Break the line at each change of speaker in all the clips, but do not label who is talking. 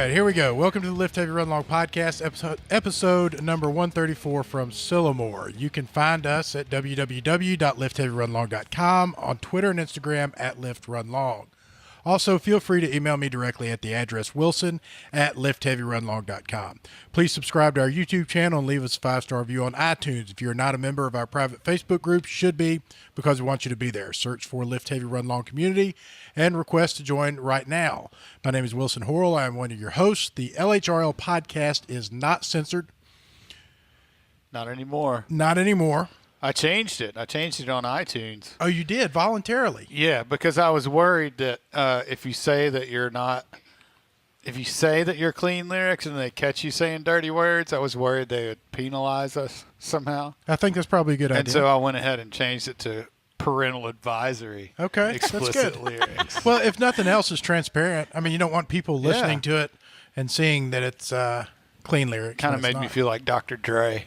right, here we go. Welcome to the Lift Heavy Run Long podcast, episode number 134 from Sylamore. You can find us at www.liftheavyrunlong.com, on Twitter and Instagram at liftrunlong. Also, feel free to email me directly at the address wilson@liftheavyrunlong.com. Please subscribe to our YouTube channel and leave us a 5-star review on iTunes. If you're not a member of our private Facebook group, you should be, because we want you to be there. Search for Lift Heavy Run Long Community and request to join right now. My name is Wilson Horrell. I am one of your hosts. The LHRL podcast is not censored.
Not anymore.
Not anymore.
I changed it. I changed it on iTunes.
Oh, you did? Voluntarily?
Yeah, because I was worried that if you say that you're clean lyrics and they catch you saying dirty words, I was worried they would penalize us somehow.
I think that's probably a good idea.
And so I went ahead and changed it to parental advisory.
Okay,
explicit
that's good.
Lyrics.
Well, if nothing else, is transparent. I mean, you don't want people listening to it and seeing that it's clean lyrics.
Kind of made me feel like Dr. Dre,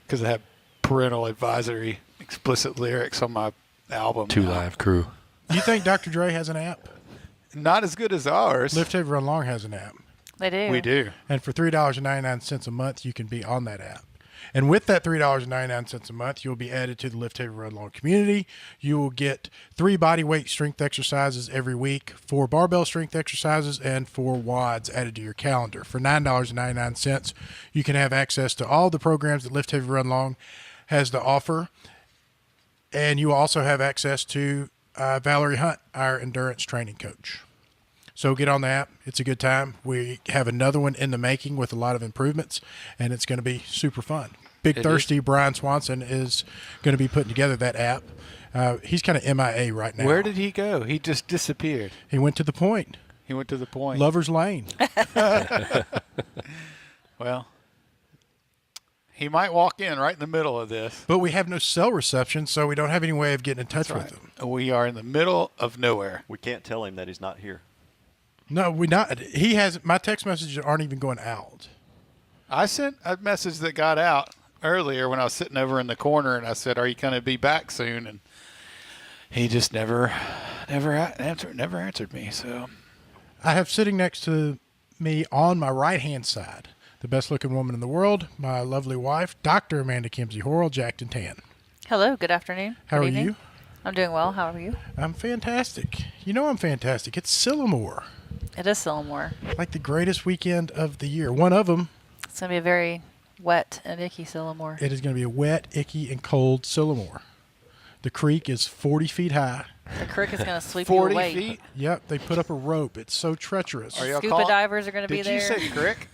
because I had parental advisory explicit lyrics on my album.
Two Live Crew.
Do you think Dr. Dre has an app?
Not as good as ours.
Lift Heavy Run Long has an app.
They do.
We do.
And for $3.99 a month, you can be on that app. And with that $3.99 a month, you'll be added to the Lift Heavy Run Long community. You will get 3 body weight strength exercises every week, 4 barbell strength exercises, and 4 WODs added to your calendar. For $9.99, you can have access to all the programs that Lift Heavy Run Long has to offer. And you also have access to Valerie Hunt, our endurance training coach. So get on the app. It's a good time. We have another one in the making with a lot of improvements, and it's going to be super fun. Thirsty Brian Swanson is going to be putting together that app. He's kind of MIA right now.
Where did he go? He just disappeared.
He went to the point.
He went to the point.
Lover's Lane.
Well, he might walk in right in the middle of this.
But we have no cell reception, so we don't have any way of getting in touch with him.
We are in the middle of nowhere.
We can't tell him that he's not here.
No, we not. He has. My text messages aren't even going out.
I sent a message that got out earlier when I was sitting over in the corner, and I said, "Are you going to be back soon?" And he just never answered me. So
I have sitting next to me on my right-hand side the best-looking woman in the world, my lovely wife, Dr. Amanda Kimsey Horrell, jacked and tan.
Hello, good afternoon.
How
Good
are
evening.
you?
I'm doing well. How are you?
I'm fantastic. You know I'm fantastic. It's Sylamore.
It is Sylamore.
Like the greatest weekend of the year. One of them.
It's going to be a very wet and icky Sylamore.
It is going to be a wet, icky, and cold Sylamore. The creek is 40 feet high.
The creek is going to sweep you
40
away.
feet.
Yep, they put up a rope. It's so treacherous.
Are y'all
Scuba divers are going to be
Did
there.
you say crick?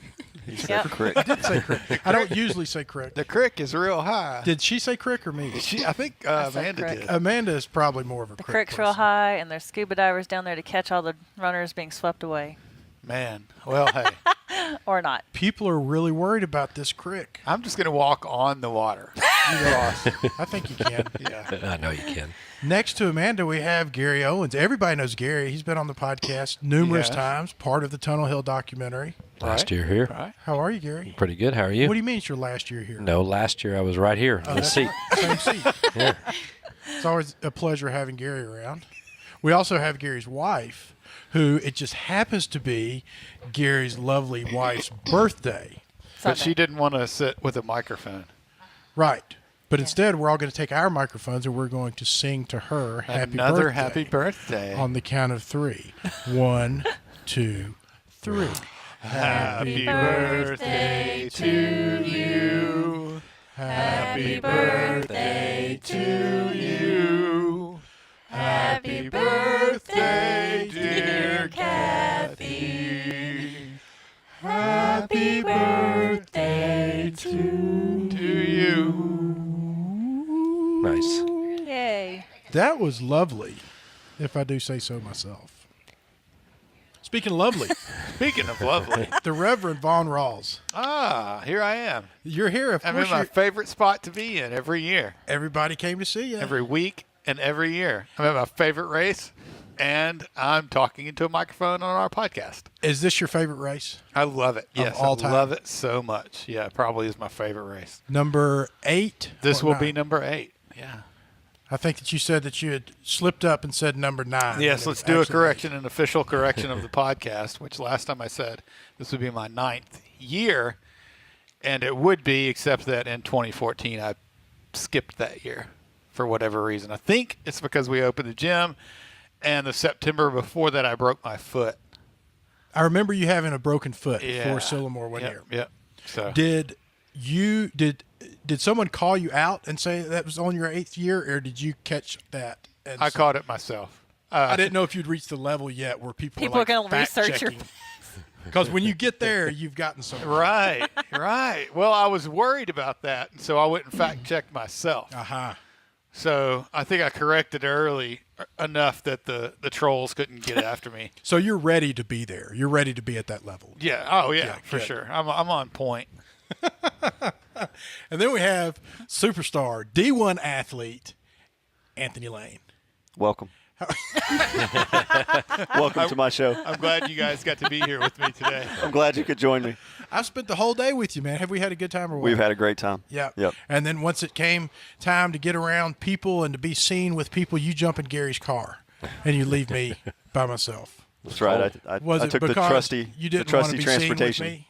Yep.
I did say crick. I don't usually say crick.
The crick is real high.
Did she say crick or me?
I think
I said
Amanda
crick.
did.
Amanda is probably more of a
The
crick
creek's real
person.
high, and there's scuba divers down there to catch all the runners being swept away.
Man, well, hey,
Or not.
People are really worried about this crick.
I'm just going to walk on the water.
I think you can.
Yeah.
I know you can.
Next to Amanda, we have Gary Owens. Everybody knows Gary. He's been on the podcast numerous
Yes.
times, part of the Tunnel Hill documentary.
Last year here.
Right.
How are you, Gary?
Pretty good. How are you?
What do you mean it's your last year here?
No, last year I was right here in the seat.
Same seat.
Yeah.
It's always a pleasure having Gary around. We also have Gary's wife, who it just happens to be Gary's lovely wife's birthday.
But
Sunday.
she didn't want to sit with a microphone.
Right. But instead, we're all going to take our microphones and we're going to sing to her
Another
birthday
happy birthday.
on the count of 3. 1, 2, 3.
Happy birthday to you. Happy birthday to you. Happy birthday, dear Kathy. Happy birthday to you.
Nice.
Yay.
That was lovely, if I do say so myself. Speaking of lovely,
Speaking of lovely.
the Reverend Von Rawls.
Ah, here I am.
You're here. Of
I'm
course,
in my favorite spot to be in every year,
everybody came to see you.
every week, and every year. I'm at my favorite race, and I'm talking into a microphone on our podcast.
Is this your favorite race?
I love it. Yes,
all
I
time?
love it so much. Yeah, it probably is my favorite race.
Number 8?
This
or
will
9?
be number 8. Yeah.
I think that you said that you had slipped up and said number 9.
Yes,
and it
let's
was
do a
actually
correction, an official correction of the podcast, which last time I said this would be my 9th year, and it would be, except that in 2014 I skipped that year for whatever reason. I think it's because we opened the gym, and the September before that I broke my foot.
I remember you having a broken foot
Yeah.
for Sylamore one year.
Yep. So
Did someone call you out and say that was on your 8th year, or did you catch that? And
I caught it myself.
I didn't know if you'd reached the level yet where people
People
are
are gonna research your
because when you get there, you've gotten some.
Right. Well, I was worried about that, and so I went and fact checked myself.
Uh-huh.
So I think I corrected early enough that the trolls couldn't get after me.
So you're ready to be there. You're ready to be at that level.
Yeah. Oh yeah, for
good.
sure. I'm on point.
And then we have superstar D1 athlete Anthony Lane.
Welcome. Welcome to my show.
I'm glad you guys got to be here with me today.
I'm glad you could join me.
I've spent the whole day with you, man. Have we had a good time or what?
We've had a great time.
Yeah.
Yep.
And then once it came time to get around people and to be seen with people, you jump in Gary's car and you leave me by myself.
That's right. I
Was it
took the
because
trusty,
you
the
didn't want to
trusty
be seen with
transportation.
me?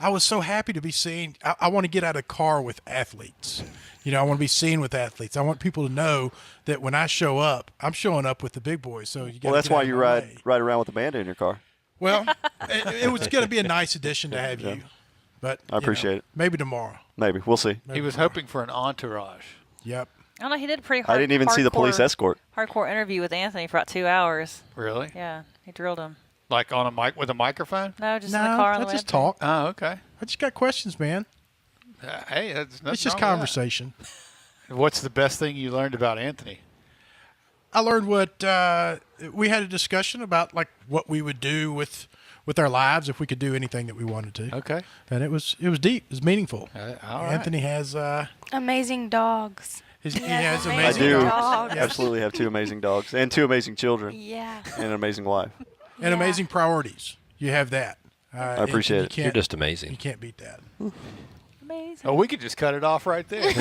I was so happy to be seen. I want to get out of a car with athletes. You know, I want to be seen with athletes. I want people to know that when I show up, I'm showing up with the big boys. So you.
Well, that's why you ride around with the band in your car.
Well, it was going to be a nice addition to have you, but
I appreciate it.
Maybe tomorrow.
Maybe we'll see.
He was hoping for an entourage.
Yep.
I don't know. He did a pretty hard.
I didn't even see the police escort.
Hardcore interview with Anthony for about 2 hours.
Really?
Yeah, he drilled him.
Like on a mic with a microphone?
No, just
No,
in the car on the
I
way
just
up there.
talk.
Oh, okay.
I just got questions, man.
Hey, that's nothing
It's just
wrong with
conversation.
that. What's the best thing you learned about Anthony?
I learned what we had a discussion about, like what we would do with our lives if we could do anything that we wanted to.
Okay.
And it was deep. It was meaningful.
All right.
Anthony has
Amazing dogs.
he
Yes,
has
amazing
I
amazing
do
dogs.
absolutely have 2 amazing dogs and 2 amazing children
Yeah.
and an amazing wife.
and amazing priorities. You have that. I
appreciate it.
You're just amazing.
You can't beat that.
Amazing.
Oh, we could just cut it off right there.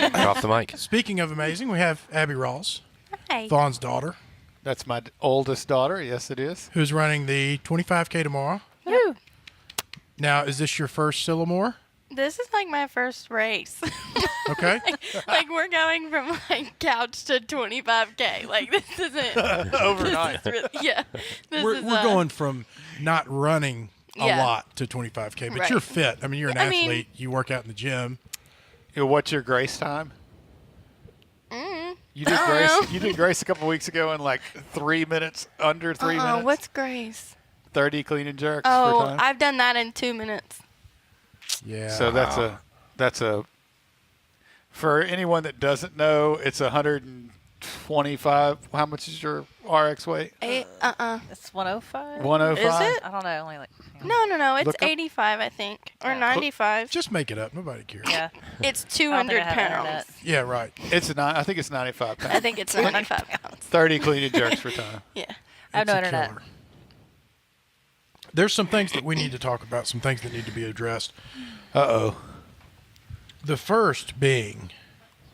Drop the mic.
Speaking of amazing, we have Abby Ross,
Hi.
Vaughn's daughter,
That's my oldest daughter. Yes, it is.
who's running the 25K tomorrow.
Woo.
Now, is this your first Sylamore?
This is like my first race.
Okay.
Like we're going from like couch to 25K. Like this isn't
Overnight.
This is really, yeah. This
we're
is
going from not running a
Yeah.
lot to 25K, but
Right.
you're fit. I mean, you're an
I mean-
athlete. You work out in the gym.
What's your grace time? You did
I don't
grace.
know.
You did grace a couple weeks ago in like 3 minutes, under 3 minutes.
What's Grace?
30 clean and jerks for
Oh,
time.
I've done that in 2 minutes.
Yeah.
So that's a for anyone that doesn't know, it's 125. How much is your RX weight?
It's 105.
105.
Is it?
I don't know. Only like.
No. It's
Look up-
85, I think, or
Yeah.
95.
just make it up. Nobody cares.
Yeah.
It's
I don't think
200
I have
pounds.
internet.
Yeah, right.
I think it's 95 pounds.
I think it's 95 pounds.
30 clean and jerks for time.
Yeah.
I have no
It's a
internet.
killer. There's some things that we need to talk about, some things that need to be addressed.
Uh-oh.
The first being,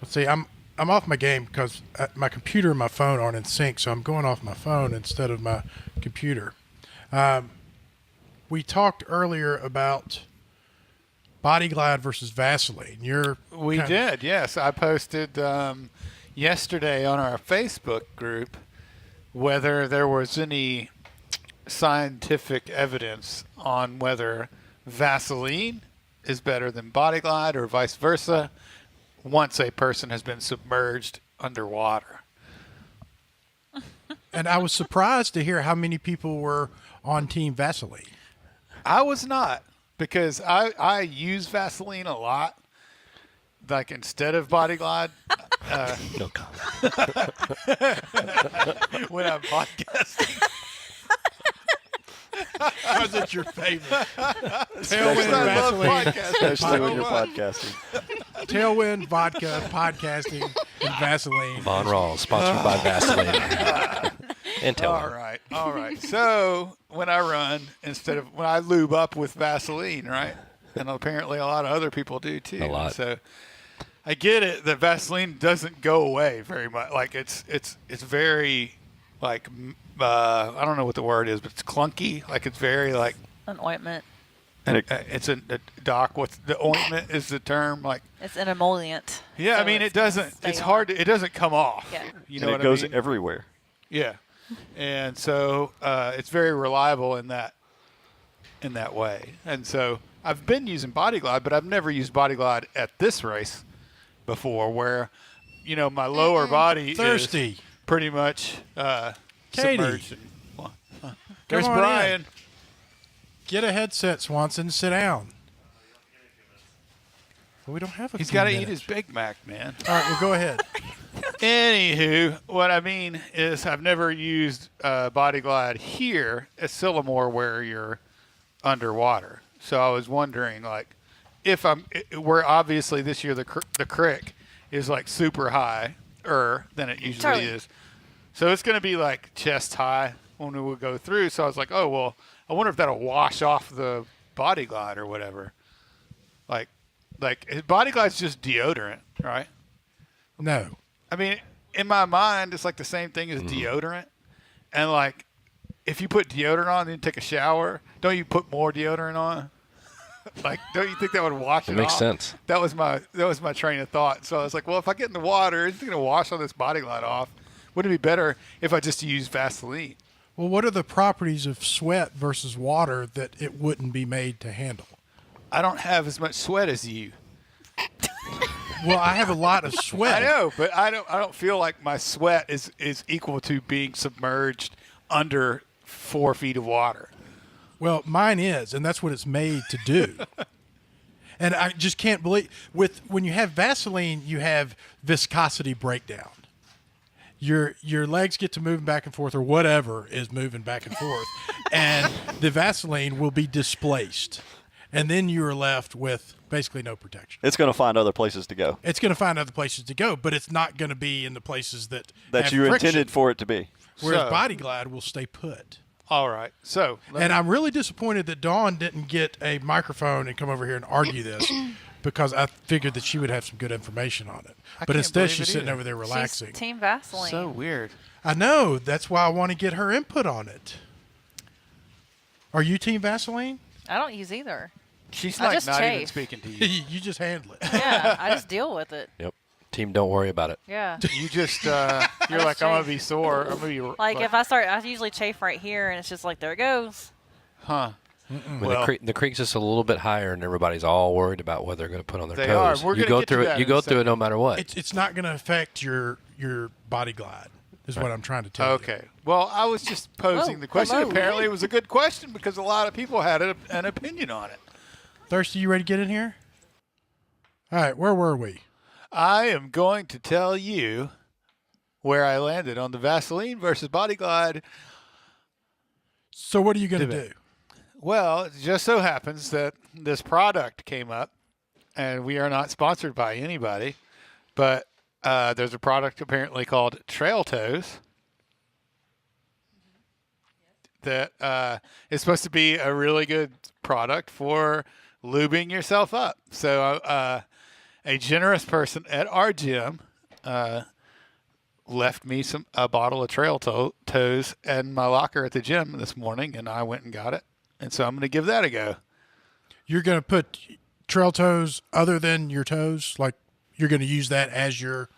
let's see, I'm off my game because my computer and my phone aren't in sync, so I'm going off my phone instead of my computer. We talked earlier about Body Glide versus Vaseline.
We did, yes. I posted yesterday on our Facebook group whether there was any scientific evidence on whether Vaseline is better than Body Glide or vice versa once a person has been submerged underwater.
And I was surprised to hear how many people were on Team Vaseline.
I was not, because I use Vaseline a lot, like instead of Body Glide.
No comment.
When I'm podcasting.
Was it your favorite?
Especially,
Tailwind
I love
Vaseline,
podcasting
especially when
so
you're
much.
podcasting.
Tailwind vodka, podcasting, and Vaseline.
Von Rawls, sponsored by Vaseline. And tell
All right. So when I run, when I lube up with Vaseline, right? And apparently a lot of other people do too.
A lot.
So I get it. The Vaseline doesn't go away very much. Like it's very like I don't know what the word is, but it's clunky. Like it's very like
An ointment.
And
it's a doc. What's the ointment is the term? Like
It's an emollient.
yeah,
so
I mean
it's
it doesn't.
stay
It's
on.
hard. It doesn't come off.
Yeah.
You know
and
what
it goes
I mean?
everywhere.
Yeah, and so it's very reliable in that way. And so I've been using Body Glide, but I've never used Body Glide at this race before, where my lower body
Thirsty.
is pretty much
Katie.
submerged. There's
on in.
Brian.
Get a headset, Swanson. Sit down. Well, we don't have a
He's
few
got to eat
minutes.
his Big Mac, man.
All right, well, go ahead.
Anywho, what I mean is I've never used Body Glide here at Sylamore where you're underwater. So I was wondering, like, if where obviously this year the creek is like super higher than it usually
Totally.
is. So it's going to be like chest high when we would go through. So I was like, oh, well, I wonder if that'll wash off the Body Glide or whatever. Like Body Glide's just deodorant, right?
No.
I mean, in my mind, it's like the same thing as deodorant. And like, if you put deodorant on and then take a shower, don't you put more deodorant on? Like, don't you think that would wash it
It makes
off?
sense.
That was my train of thought. So I was like, well, if I get in the water, it's going to wash all this Body Glide off. Wouldn't it be better if I just used Vaseline?
Well, what are the properties of sweat versus water that it wouldn't be made to handle?
I don't have as much sweat as you.
Well, I have a lot of sweat.
I know, but I don't feel like my sweat is equal to being submerged under 4 feet of water.
Well, mine is, and that's what it's made to do. And I just can't believe when you have Vaseline, you have viscosity breakdown. Your legs get to moving back and forth, or whatever is moving back and forth, and the Vaseline will be displaced, and then you are left with basically no protection.
It's going to find other places to go
It's going to find other places to go, but it's not going to be in the places that have
you
friction,
intended for it to be.
Whereas
So-
Body Glide will stay put.
All right. So,
And I'm really disappointed that Dawn didn't get a microphone and come over here and argue this, because I figured that she would have some good information on it. But
can't
instead,
believe
she's
it
sitting
either.
over there relaxing.
She's Team Vaseline.
so weird.
I know. That's why I want to get her input on it. Are you Team Vaseline?
I don't use either.
She's
I
like
just
not even
chafe.
speaking to you.
You just handle it.
Yeah, I just deal with it.
Yep. Team, don't worry about it.
Yeah.
You just you're like, I'm gonna be sore. I'm gonna be
Like if I usually chafe right here, and it's just like there it goes.
huh?
I mean,
Well-
the creek's just a little bit higher, and everybody's all worried about what they're going to put on their
They
toes.
are. We're
you
gonna
go
get to
through
that
it. You
in a
go through it no
second.
matter what.
It's not going to affect your Body Glide, is what I'm trying to tell you.
Okay. Well, I was just posing
Oh,
the question.
hello.
Apparently, it was a good question because a lot of people had an opinion on it.
Thirsty, you ready to get in here? All right, where were we?
I am going to tell you where I landed on the Vaseline versus Body Glide.
So what are you going to
Debate.
do?
Well, it just so happens that this product came up, and we are not sponsored by anybody, but there's a product apparently called Trail Toes that is supposed to be a really good product for lubing yourself up. So a generous person at our gym left me a bottle of Trail Toes in my locker at the gym this morning, and I went and got it. And so I'm going to give that a go.
You're going to put trail toes other than your toes? Like you're going to use that as your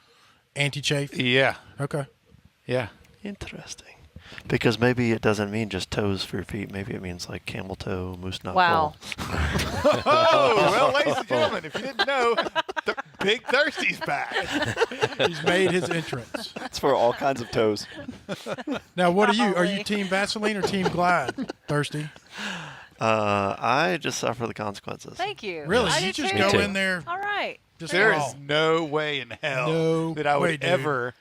anti-chafe?
Yeah.
Okay.
Yeah.
Interesting. Because maybe it doesn't mean just toes for your feet. Maybe it means like camel toe, moose knuckle.
Wow.
Oh, well, ladies and gentlemen, if you didn't know, Big Thirsty's back.
He's made his entrance.
It's for all kinds of toes.
Now, what are you? Are you
Golly.
Team Vaseline or Team Glide? Thirsty?
I just suffer the consequences.
Thank you.
Really?
I
You
do
just
too.
go
too.
in there
All right.
just
There
raw.
is no way in hell
No
that I
way,
would
dude.
ever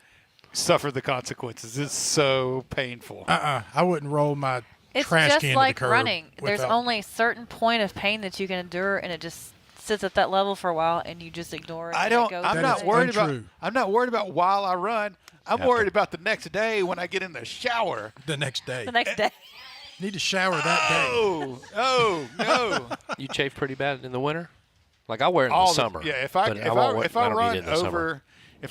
suffer the consequences. It's so painful.
I wouldn't roll my
It's
trash
just
can
like
to the curb
running. There's
without-
only a certain point of pain that you can endure, and it just sits at that level for a while, and you just ignore it.
I
and it
don't.
goes
I'm
That
not
is
worried about.
untrue.
I'm not worried about while I run. I'm worried about the next day when I get in the shower.
the next day.
the next day.
Need to shower that day.
Oh, no.
You chafe pretty bad in the winter? Like I'll wear it in the summer.
Yeah, if
but
I
won't-
if I
don't need it in the summer.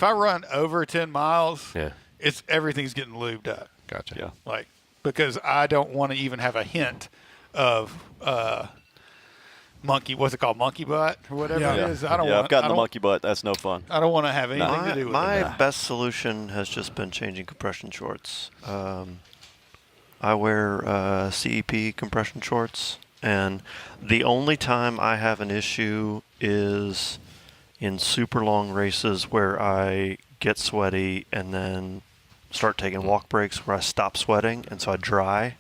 run over 10 miles,
Yeah.
it's everything's getting lubed up.
Gotcha.
Yeah.
Like because I don't want to even have a hint of what's it called, monkey butt or whatever
Yeah.
it is. I don't
Yeah,
want.
I've gotten
I
the
don't-
monkey butt. That's no fun.
I don't want to have anything to do with
My
it.
best solution has just been changing compression shorts. I wear CEP compression shorts, and the only time I have an issue is in super long races where I get sweaty and then start taking walk breaks where I stop sweating, and so I dry,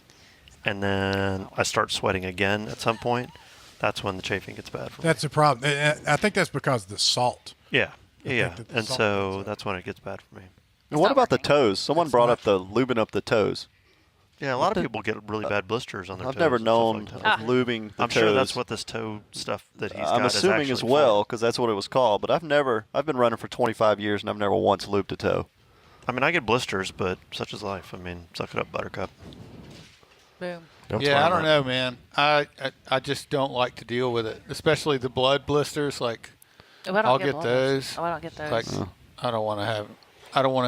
and then I start sweating again at some point. That's when the chafing gets bad for me.
That's a problem. I think that's because of the salt.
Yeah, yeah,
think that the
and
salt
so
builds up.
that's when it gets bad for me.
And what
not
about the
working.
toes? Someone
It's
brought
not-
up the lubing up the toes.
Yeah, a lot of people get really bad blisters on their
I've
toes.
never
and stuff
known
like
of
that.
lubing the
I'm
toes.
sure that's what this toe stuff that he's got
I'm
is
assuming as
actually
well,
for.
because that's what it was called. But I've been running for 25 years, and I've never once lubed a toe.
I mean, I get blisters, but such is life. I mean, suck it up, Buttercup.
Boom.
That's
Yeah,
where
I
I'm
don't
at.
know, man. I just don't like to deal with it, especially the blood blisters. Like
Oh, I don't
I'll
get
get
blood
those.
blisters. Oh, I don't get those.
like I don't want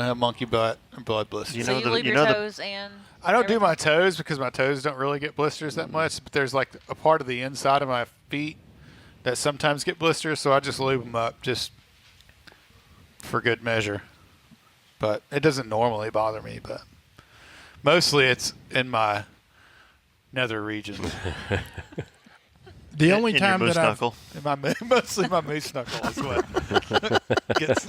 to have monkey butt and blood blisters.
You
so
know
you
the-
leave
you
your
know the-
toes and
I don't do
everything?
my toes because my toes don't really get blisters that much. But there's like a part of the inside of my feet that sometimes get blisters, so I just lube them up just for good measure. But it doesn't normally bother me. But mostly it's in my nether regions.
The only
in your
time
moose
that I've
knuckle.
Mostly my moose knuckle is what gets.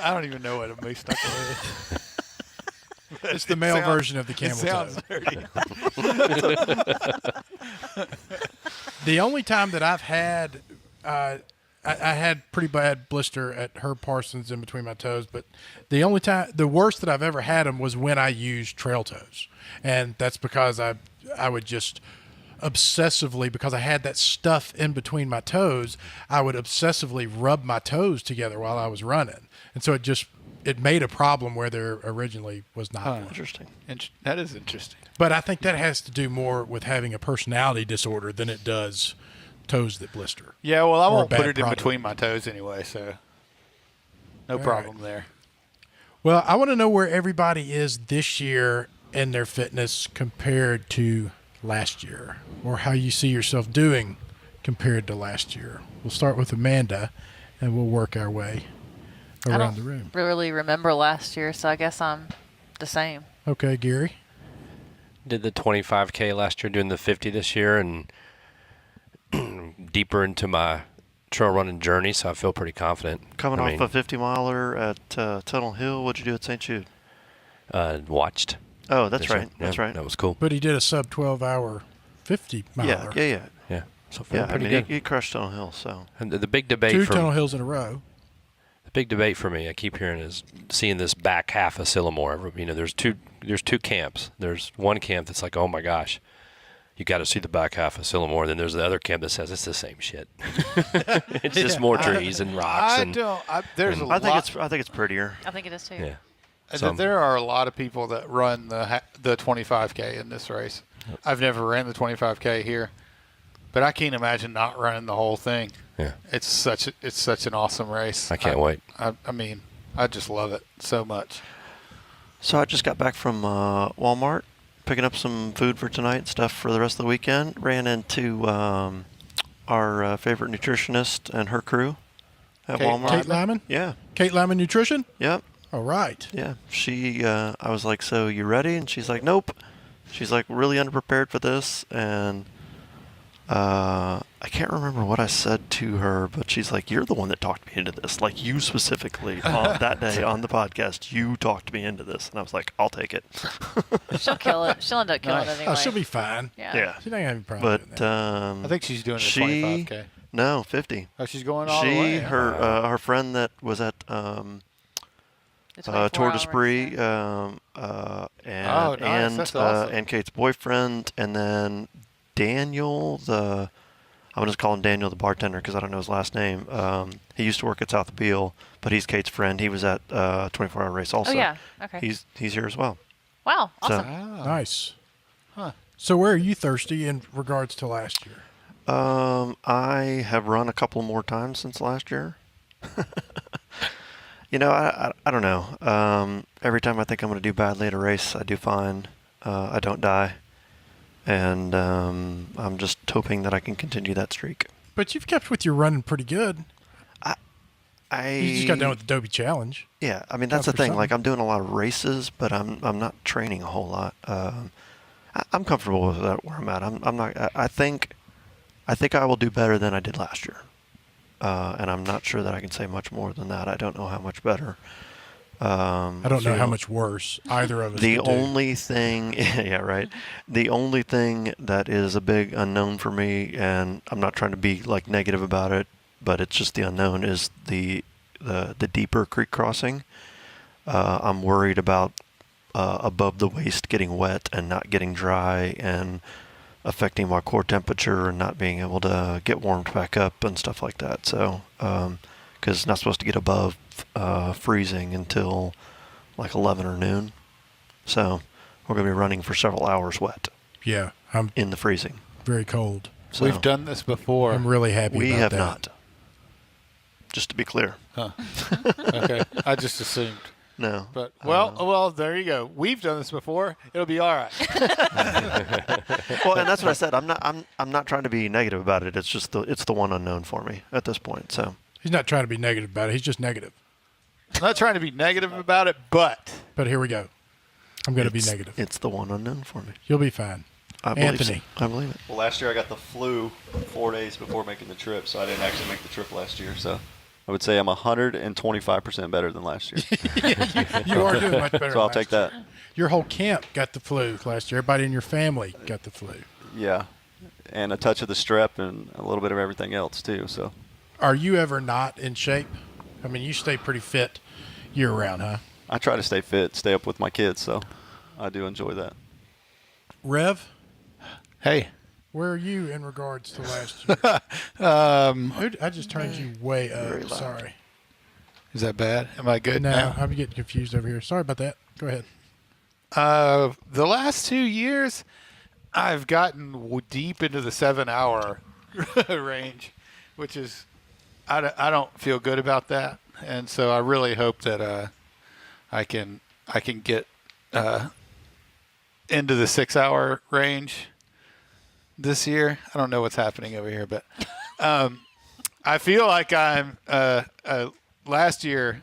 I don't even know what a moose knuckle is.
it's the male version of the camel
It sounds
toe.
dirty.
The only time that I've had, I had pretty bad blister at Herb Parsons in between my toes, but the worst that I've ever had them was when I used trail toes, and that's because I would just obsessively, because I had that stuff in between my toes, I would obsessively rub my toes together while I was running, and so it made a problem where there originally was not one.
Interesting.
That is interesting.
But I think that has to do more with having a personality disorder than it does toes that blister.
Yeah, well, I
Or a
won't put
bad
it in
product.
between my toes anyway, so no problem there.
Well, I want to know where everybody is this year in their fitness compared to last year, or how you see yourself doing compared to last year. We'll start with Amanda, and we'll work our way
I
around
don't
the room.
really remember last year, so I guess I'm the same.
Okay, Gary.
Did the 25K last year, doing the 50 this year, and deeper into my trail running journey, so I feel pretty confident.
Coming
I
off
mean,
a 50-miler at Tunnel Hill, what'd you do at St. Jude?
watched.
Oh, that's
this
right.
year.
That's
Yeah,
right.
That was cool.
But he did a sub 12-hour 50 miler.
Yeah.
Yeah, so feeling
Yeah, I
pretty
mean,
good.
he crushed Tunnel Hill, so.
And the big debate
Two
for
tunnel hills in a row.
the big debate for me, I keep hearing, is seeing this back half of Sylamore. You know, there's two camps. There's one camp that's like, oh my gosh, you got to see the back half of Sylamore. Then there's the other camp that says it's the same shit. It's just more trees and rocks.
There's a
I think
lot.
it's prettier.
I think it is too.
Yeah.
There are a lot of people that run the 25K in this race. I've never ran the 25K here, but I can't imagine not running the whole thing.
Yeah.
It's such an awesome race.
I can't wait.
I mean, I just love it so much.
So I just got back from Walmart, picking up some food for tonight and stuff for the rest of the weekend. Ran into our favorite nutritionist and her crew at
Kate
Walmart.
Kate Lyman?
Yeah.
Kate Lyman Nutrition?
Yep.
All right.
Yeah. She, I was like, so you ready? And she's like, nope. She's like, really underprepared for this. And I can't remember what I said to her, but she's like, you're the one that talked me into this. Like, you specifically on that day on the podcast, you talked me into this. And I was like, I'll take it.
She'll kill it. She'll end up killing
Nice.
it anyway.
Oh, she'll be fine.
Yeah.
Yeah.
She's not going to have any problem with
But
that.
I think she's doing the
she,
25K.
No, 50.
Oh, she's going all the way.
Her friend that was at
The 24
Tour de
hours,
Spree,
yeah.
Oh, nice. That's awesome.
and Kate's boyfriend, and then Daniel, I'm gonna just call him Daniel, the bartender, because I don't know his last name. He used to work at South Beale, but he's Kate's friend. He was at 24-hour race also.
Oh, yeah. Okay.
He's here as well.
Wow.
So-
Awesome.
Ah.
Nice.
Huh.
So where are you thirsty in regards to last year?
I have run a couple more times since last year. I don't know. Every time I think I'm going to do badly at a race, I do fine. I don't die. And I'm just hoping that I can continue that streak.
But you've kept with your running pretty good. You just got done with the Dobie Challenge.
Yeah, I mean that's the thing. Like I'm doing a lot of races, but I'm not training a whole lot. I'm comfortable with that where I'm at. I'm not. I think I will do better than I did last year, and I'm not sure that I can say much more than that. I don't know how much better.
I don't know how much worse either of us.
The
could do.
only thing, yeah, right. The only thing that is a big unknown for me, and I'm not trying to be like negative about it, but it's just the unknown is the deeper creek crossing. I'm worried about above the waist getting wet and not getting dry and affecting my core temperature and not being able to get warmed back up and stuff like that. So, because it's not supposed to get above freezing until like 11 or noon. So we're going to be running for several hours wet.
Yeah, I'm
in the freezing.
Very cold.
So we've done this before.
I'm really happy
we
about
have
that.
not. Just to be clear.
Huh. Okay. I just assumed.
No.
But well, there you go. We've done this before. It'll be all right.
Well, and that's what I said. I'm not trying to be negative about it. It's just it's the one unknown for me at this point. So
he's not trying to be negative about it. He's just negative.
I'm not trying to be negative about it, but
here we go. I'm going to be negative.
It's the one unknown for me.
You'll be fine. Anthony.
I believe it.
Well, last year I got the flu 4 days before making the trip, so I didn't actually make the trip last year. So I would say I'm 125% better than last year.
You are doing much better.
So I'll take that.
Your whole camp got the flu last year. Everybody in your family got the flu.
Yeah, and a touch of the strep and a little bit of everything else too. So,
are you ever not in shape? I mean, you stay pretty fit year round, huh?
I try to stay fit, stay up with my kids, so I do enjoy that.
Rev,
hey,
where are you in regards to last year? I just turned you way up. Sorry.
Is that bad? Am I good
No,
now?
I'm getting confused over here. Sorry about that. Go ahead.
The last 2 years, I've gotten deep into the 7-hour range, which is I don't feel good about that, and so I really hope that I can get into the 6-hour range this year. I don't know what's happening over here, but I feel like I'm last year.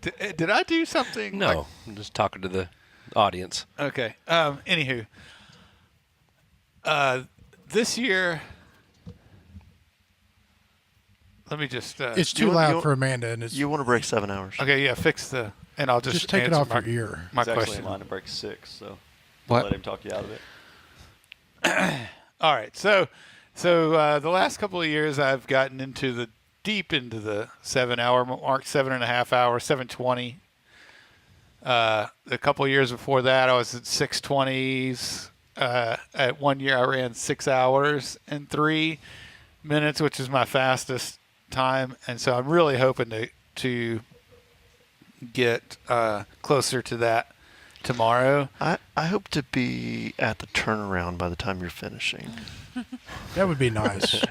Did I do something?
No, I'm just talking to the audience.
Okay. Anywho, this year, let me just.
It's too loud for Amanda, and it's.
You want to break 7 hours?
Okay, yeah, and I'll just
take it
answer
off
my,
your ear.
My
It's actually
question.
in line to break 6, so
What?
let him talk you out of it.
All right, so the last couple of years, I've gotten deep into the 7-hour mark, 7.5 hours, 7:20. The couple of years before that, I was at 6:20s. At 1 year, I ran 6 hours and 3 minutes, which is my fastest time, and so I'm really hoping to get closer to that tomorrow.
I hope to be at the turnaround by the time you're finishing.
That would be nice.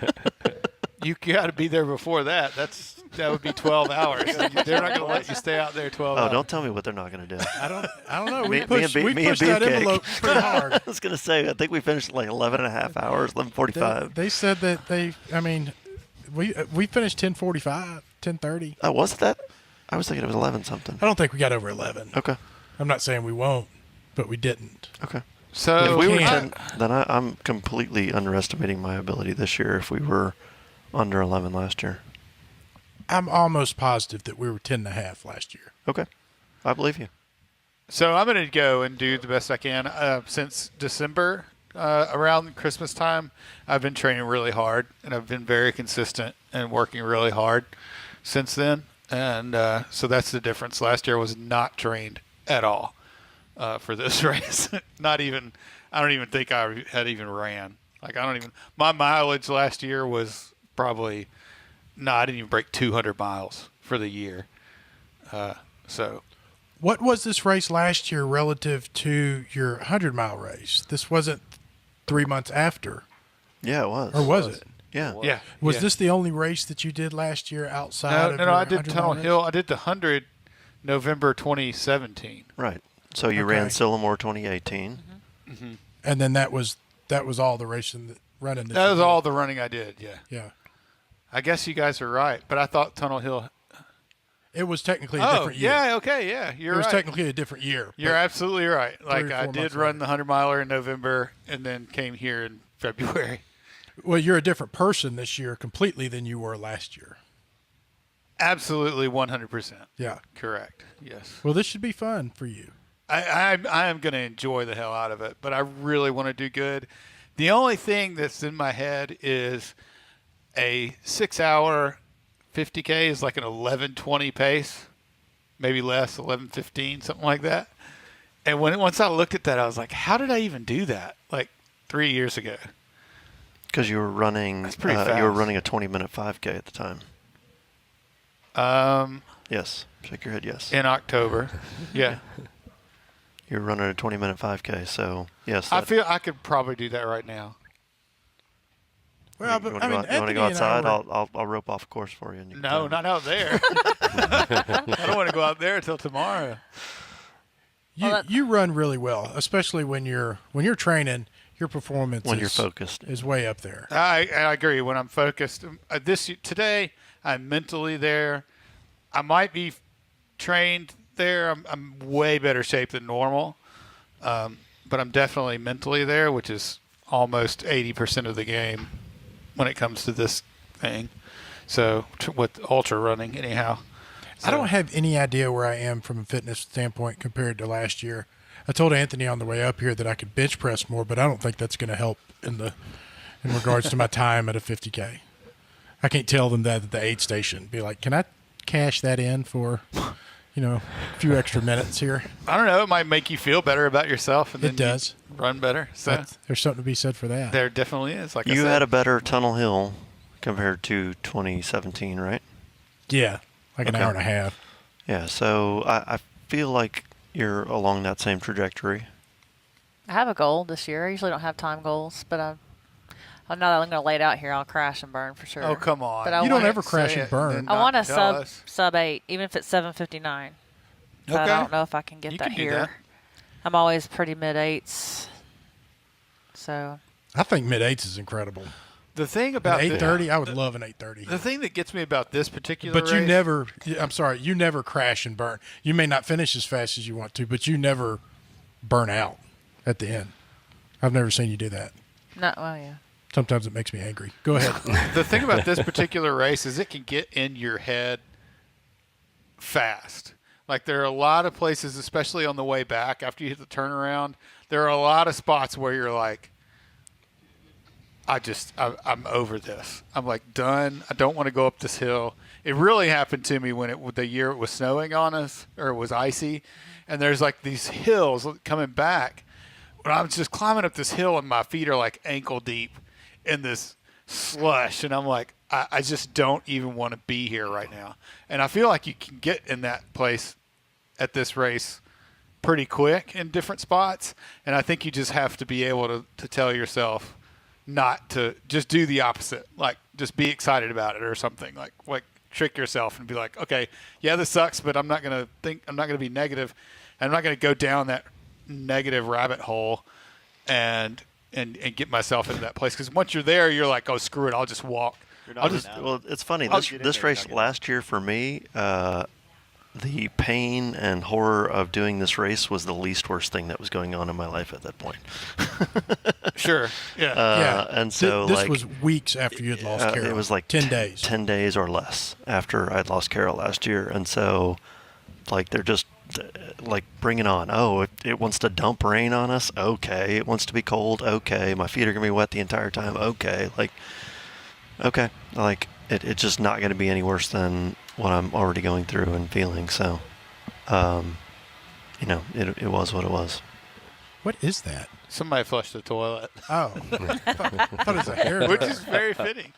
You got to be there before that. That would be 12 hours. They're not going to let you stay out there 12 hours.
Oh, don't tell me what they're not going to do.
I don't know.
Me-
We pushed
me and
that
Beefcake.
envelope pretty hard.
I was going to say, I think we finished like 11 and a half hours, 11:45.
They said that we finished 10:45, 10:30.
Oh, was it that? I was thinking it was 11 something.
I don't think we got over 11.
Okay.
I'm not saying we won't, but we didn't.
Okay.
So
If we were
can't.
10, then I'm completely underestimating my ability this year if we were under 11 last year.
I'm almost positive that we were 10.5 last year.
Okay. I believe you.
So I'm going to go and do the best I can. Since December, around Christmas time, I've been training really hard, and I've been very consistent and working really hard since then. And so that's the difference. Last year I was not trained at all for this race. Not even. I don't even think I had even ran. My mileage last year was probably. No, I didn't even break 200 miles for the year. So.
What was this race last year relative to your 100-mile race? This wasn't 3 months after.
Yeah, it was.
Or was it?
Yeah.
Yeah.
Was
yeah.
this the only race that you did last year outside of
No,
your
I did
100
Tunnel
race?
Hill. I did the 100 November 2017.
Right. So you ran
Okay.
Sylamore 2018.
And then that was all the racing that running.
That was all the running I did, yeah.
Yeah.
I guess you guys are right, but I thought Tunnel Hill.
It was technically a different year.
yeah, okay, yeah. You're
It was
right.
technically a different year.
You're
but-
absolutely right. Like,
or
I
4
did
months
run
later.
the 100 miler in November and then came here in February.
Well, you're a different person this year completely than you were last year.
Absolutely 100%.
Yeah.
Correct. Yes.
Well, this should be fun for you.
I am going to enjoy the hell out of it, but I really want to do good. The only thing that's in my head is a 6-hour 50K is like an 11:20 pace, maybe less, 11:15, something like that. And once I looked at that, I was like, how did I even do that? Like 3 years ago.
Because you were running,
That's pretty
you were
fast.
running a 20-minute 5K at the time. Yes. Shake your head. Yes.
In October. Yeah.
You were running a 20-minute 5K. So yes.
I
that-
feel I could probably do that right now.
Well,
you
but
want
I
to
mean,
go, you wanna go
Anthony and I
outside?
were-
I'll rope off a course for you. And you can
No,
tell me.
not out there. I don't want to go out there until tomorrow.
you run really well, especially when you're training. Your performance
When you're focused.
is way up there.
I agree. When I'm focused, today I'm mentally there. I might be trained there. I'm way better shape than normal, but I'm definitely mentally there, which is almost 80% of the game when it comes to this thing. So with ultra running, anyhow.
I don't have any idea where I am from a fitness standpoint compared to last year. I told Anthony on the way up here that I could bench press more, but I don't think that's going to help in regards to my time at a 50K. I can't tell them that at the aid station. Be like, can I cash that in for, a few extra minutes here?
I don't know. It might make you feel better about yourself, and
It
then
does.
you run better. So
There's something to be said for that.
there definitely is. Like I
You
said.
had a better Tunnel Hill compared to 2017, right?
Yeah, like an
Okay.
hour and a half.
Yeah. So I feel like you're along that same trajectory.
I have a goal this year. I usually don't have time goals, but I'm not going to lay it out here. I'll crash and burn for sure.
Oh, come on.
But I
You don't
want-
ever crash
Say
and
it
burn.
then
I
not
want a
tell
sub
us.
sub 8, even if it's 7:59. But
Okay.
I don't know if I can get
You
that
can do
here.
that.
I'm always pretty mid 8s. So
I think mid-8s is incredible.
The thing
An
about
8:30, I would love an 8:30.
the thing that gets me about this particular
But you
race,
never, I'm sorry, you never crash and burn. You may not finish as fast as you want to, but you never burn out at the end. I've never seen you do that.
no, well, yeah.
Sometimes it makes me angry. Go ahead.
the thing about this particular race is it can get in your head fast. Like there are a lot of places, especially on the way back after you hit the turnaround, there are a lot of spots where you're like, I'm over this. I'm like done. I don't want to go up this hill. It really happened to me when the year it was snowing on us or it was icy, and there's like these hills coming back. When I'm just climbing up this hill and my feet are like ankle deep in this slush, and I'm like, I just don't even want to be here right now. And I feel like you can get in that place at this race pretty quick in different spots, and I think you just have to be able to tell yourself not to just do the opposite, like just be excited about it or something, like trick yourself and be like, okay, yeah, this sucks, but I'm not gonna be negative, and I'm not gonna go down that negative rabbit hole and get myself into that place, because once you're there, you're like, oh, screw it, I'll just walk.
Well, it's funny.
I'll
This
get in
this
there,
race
I'll get in.
last year for me, the pain and horror of doing this race was the least worst thing that was going on in my life at that point.
Sure, yeah.
Yeah.
And so
this
like
was weeks after you had lost Carol.
it was like
10 days.
10 days or less after I'd lost Carol last year, and so like they're just like bring it on. Oh, it wants to dump rain on us. Okay, it wants to be cold. Okay, my feet are gonna be wet the entire time. Okay, okay, like it's just not gonna be any worse than what I'm already going through and feeling. So, it was what it was.
What is that?
Somebody flushed the toilet,
Oh, I thought it was a hair.
which
dryer.
is very fitting.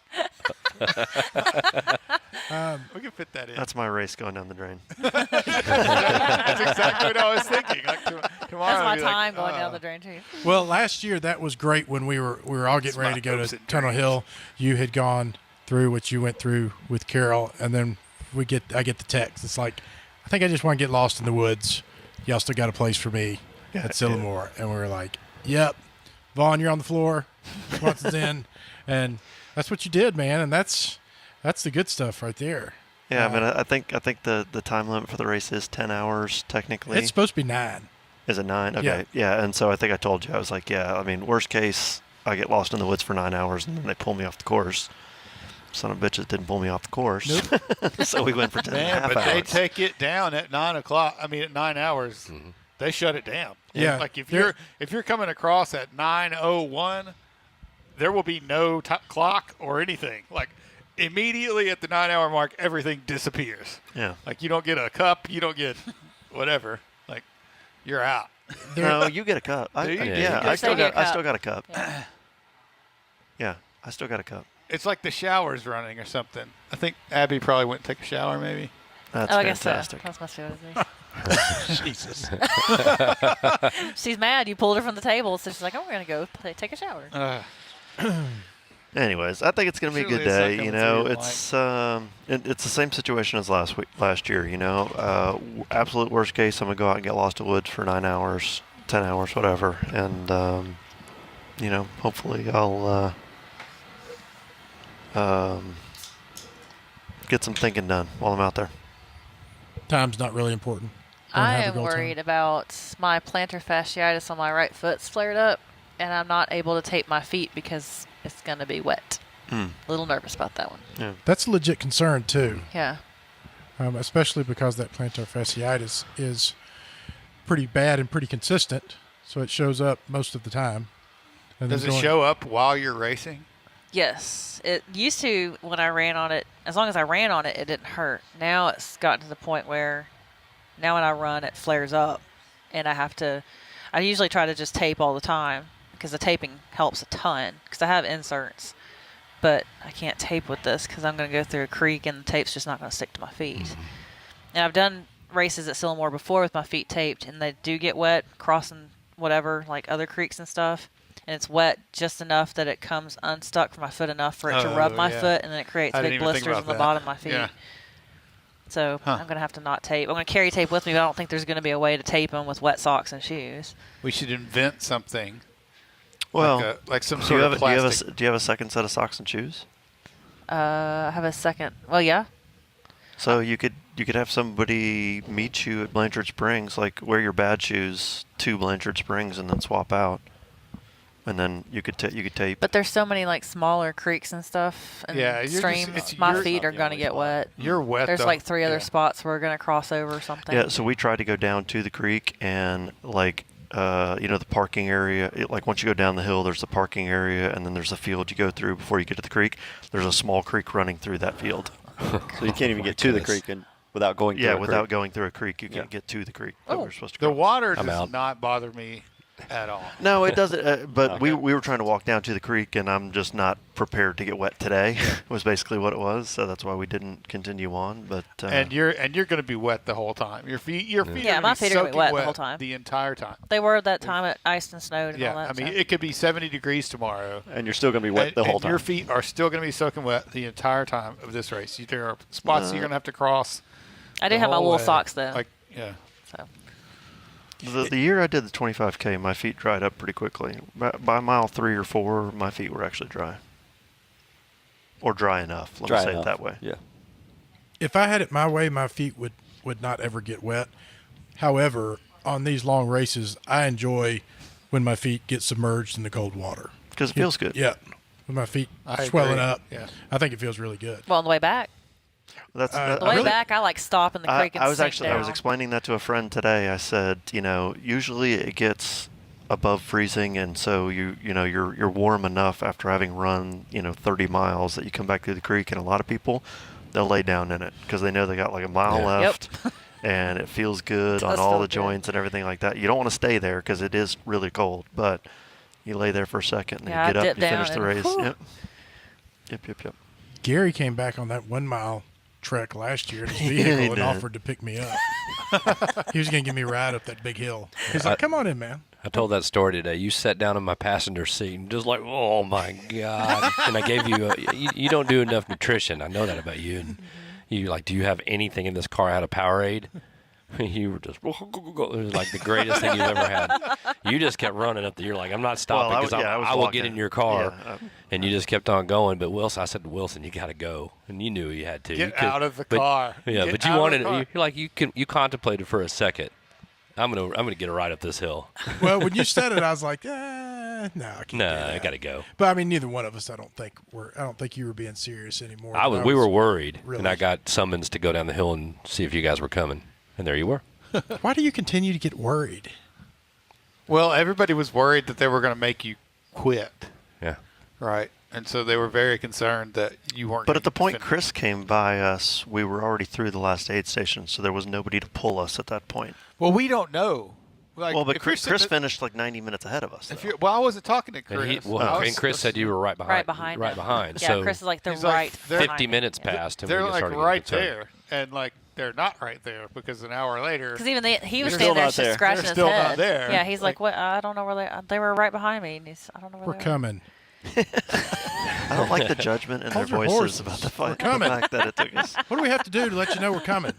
We can fit that in.
That's my race going down the drain.
That's exactly what I was thinking. Like, Tomorrow
That's
I'll
my
be like,
time going down the drain too.
Well, last year that was great when we were all getting ready to go
hopes
to
and
Tunnel
dreams.
Hill. You had gone through what you went through with Carol, and then I get the text. It's like, I think I just want to get lost in the woods. Y'all still got a place for me at Sylamore, and we were like, "Yep, Vaughn, you're on the floor. Watson's in," and that's what you did, man. And that's the good stuff right there.
Yeah, I mean, I think the time limit for the race is 10 hours technically.
It's supposed to be 9.
Is it 9? Okay. Yeah, and so I think I told you, I was like, yeah, I mean, worst case, I get lost in the woods for 9 hours and then they pull me off the course. Son of bitches didn't pull me off the course. Nope. So we went for 10 and a
Man,
half
but
hours.
they take it down at 9 o'clock. I mean, at 9 hours, they shut it down.
Yeah.
Like if you're coming across at 9:01, there will be no clock or anything. Like immediately at the 9-hour mark, everything disappears.
Yeah.
Like you don't get a cup, you don't get whatever. Like you're out.
No, you get a cup.
Do you?
Yeah,
You
I still
save your
got I still
cup.
got a cup.
Yeah.
Yeah, I still got a cup.
It's like the shower's running or something. I think Abby probably went and take a shower maybe.
That's
I guess so.
fantastic.
That's must be what it is.
Jesus.
She's mad. You pulled her from the table, so she's like, "I'm gonna go take a shower."
Anyways, I think it's going to be a good
Surely it's not
day.
coming
You know,
through
it's the same situation as last year. You know, absolute worst case, I'm going to go out and get lost in the woods for 9 hours, 10 hours, whatever, and you know, hopefully I'll get some thinking done while I'm out there.
Time's not really important. Don't
I
have a
am
goal time.
worried about my plantar fasciitis on my right foot's flared up, and I'm not able to tape my feet because it's gonna be wet. A little nervous about that one.
That's a legit concern too,
Yeah.
especially because that plantar fasciitis is pretty bad and pretty consistent, so it shows up most of the time. And
Does
then
it
going-
show up while you're racing?
Yes, it used to when I ran on it. As long as I ran on it, it didn't hurt. Now it's gotten to the point where now when I run, it flares up, and I have to. I usually try to just tape all the time because the taping helps a ton. Because I have inserts, but I can't tape with this because I'm going to go through a creek and the tape's just not going to stick to my feet. And I've done races at Sylamore before with my feet taped, and they do get wet crossing whatever, like other creeks and stuff. And it's wet just enough that it comes unstuck from my foot enough for it to rub my
yeah.
foot, and then it creates
I
big
didn't even think
blisters
about
on the
that.
bottom of my feet.
Yeah.
So I'm going to have to not tape. I'm going to carry tape with me, but I don't think there's going to be a way to tape them with wet socks and shoes.
We should invent something.
Well,
like some
do you
sort
have
of
do you have
plastic.
do you have a second set of socks and shoes?
I have a second. Well, yeah.
So you could have somebody meet you at Blanchard Springs, like wear your bad shoes to Blanchard Springs and then swap out, and then you could tape.
But there's so many like smaller creeks and stuff and
Yeah, you're just-
streams.
it's-
My
you're
feet
not
are
the
going to
only
get
spot.
wet.
You're wet.
There's
though.
like 3 other
Yeah.
spots we're going to cross over or something.
Yeah, so we tried to go down to the creek and like you know, the parking area. Like once you go down the hill, there's the parking area, and then there's a field you go through before you get to the creek. There's a small creek running through that field.
So you can't even get to the creek and without going through
Yeah,
a
without
creek.
going through a creek, you can't
Yeah.
get to the creek that
Oh.
we're supposed to
The
cross.
water
I'm
does
out.
not bother me at all.
No, it doesn't. But we
Okay.
were trying to walk down to the creek, and I'm just not prepared to get wet today. Was basically what it was. So that's why we didn't continue on. But
And you're going to be wet the whole time. Your feet
Yeah,
are
my
gonna be
feet are gonna be
soaking
wet the whole time.
the entire time.
They were that time at iced and snowed and
Yeah,
all that
I mean
stuff.
it could be 70 degrees tomorrow.
And you're still going to be wet the whole
and
time.
your feet are still going to be soaking wet the entire time of this race. There are spots you're going to have to cross.
I do
the
have my
whole
wool
way.
socks though.
Like, yeah.
So
the year I did the 25K, my feet dried up pretty quickly. By mile 3 or 4, my feet were actually dry. Or dry enough. Let
Dry
me say
enough.
it that way.
Yeah.
If I had it my way, my feet would not ever get wet. However, on these long races, I enjoy when my feet get submerged in the cold water.
Because it feels good.
Yeah, with my feet
I
swelling
agree.
up.
Yeah.
I think it feels really good.
well, on the way back,
That's
the way back, I like stop in the creek and
I was
sink
actually
down.
I was explaining that to a friend today. I said, you know, usually it gets above freezing, and so you're warm enough after having run 30 miles that you come back through the creek, and a lot of people they'll lay down in it because they know they got like a mile
Yeah.
left. And it feels good on
Does
all
feel
the
good.
joints and everything like that. You don't want to stay there because it is really cold, but you lay there for a second and
Yeah,
you
I
get up,
dip
you finish
down
the
and
race.
whew.
Yep.
Gary came back on that 1 mile trek last year in his vehicle and
did.
offered to pick me up. He was going to give me a ride up that big hill. He's like, come on in, man.
I told that story today. You sat down in my passenger seat and just like, oh my God. And I gave you, you don't do enough nutrition. I know that about you. And you like, do you have anything in this car I had a Powerade? You were just, it was like the greatest thing you've ever had. You just kept running up there. You're like, I'm not stopping because I will get in your car.
Yeah,
and you just kept on going. But Wilson, I said to Wilson, you got to go. And you knew you had to.
Get out of the car.
Yeah,
Get
but you
out of
wanted,
the car.
you're like, you contemplated for a second. I'm gonna get a ride up this hill.
Well, when you said it, I was like, no, I can't do
No,
that.
I gotta go.
But I mean, neither one of us, I don't think you were being serious anymore.
We were worried,
really-
and I got summons to go down the hill and see if you guys were coming, and there you were.
Why do you continue to get worried?
Well, everybody was worried that they were going to make you quit,
Yeah.
right? And so they were very concerned that you weren't.
But
gonna
at the point
finish.
Chris came by us, we were already through the last aid station, so there was nobody to pull us at that point.
Well, we don't know. Like,
Well, but
if you're
Chris
sitting at-
finished like 90 minutes ahead of us.
If
though.
you well, I wasn't talking to Chris.
And Chris said you were right behind.
Right behind.
Right
him.
behind.
Yeah,
so
Chris is like the
He's like,
right.
they're-
50
behind
minutes passed, and
they're
we
like
started
right
getting
there, and like they're not right there because an hour later.
Because even he was
They're
standing
still
there
not
just
there.
scratching
They're
his
still
head.
not there.
Yeah, he's like,
Like-
what? I don't know where they were right behind me. And I don't know where
We're
they were.
coming.
I don't like the judgment in their
Hold your
voices
horses.
about the
We're
fight. The
coming.
fact that it took us.
What do we have to do to let you know we're coming?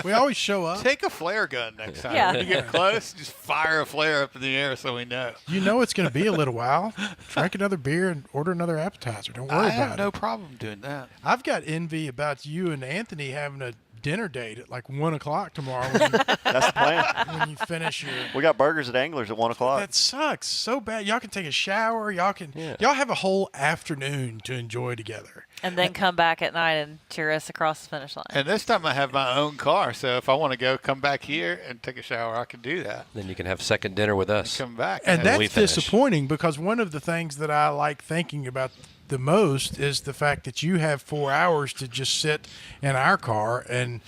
We always show up.
Take a flare gun next time.
Yeah.
When you get close, just fire a flare up in the air so we know.
You know it's going to be a little while. Drink another beer and order another appetizer. Don't worry
I have
about
no
it.
problem doing that.
I've got envy about you and Anthony having a dinner date at like 1 o'clock tomorrow when
That's the plan.
when you finish your.
We got burgers at Anglers at 1 o'clock.
That sucks so bad. Y'all can take a shower. Y'all have a whole afternoon to enjoy together.
And then come back at night and cheer us across the finish line.
And this time I have my own car, so if I want to come back here and take a shower, I can do that.
Then you can have second dinner with us.
Come back.
And
As we
that's
finish.
disappointing because one of the things that I like thinking about the most is the fact that you have 4 hours to just sit in our car and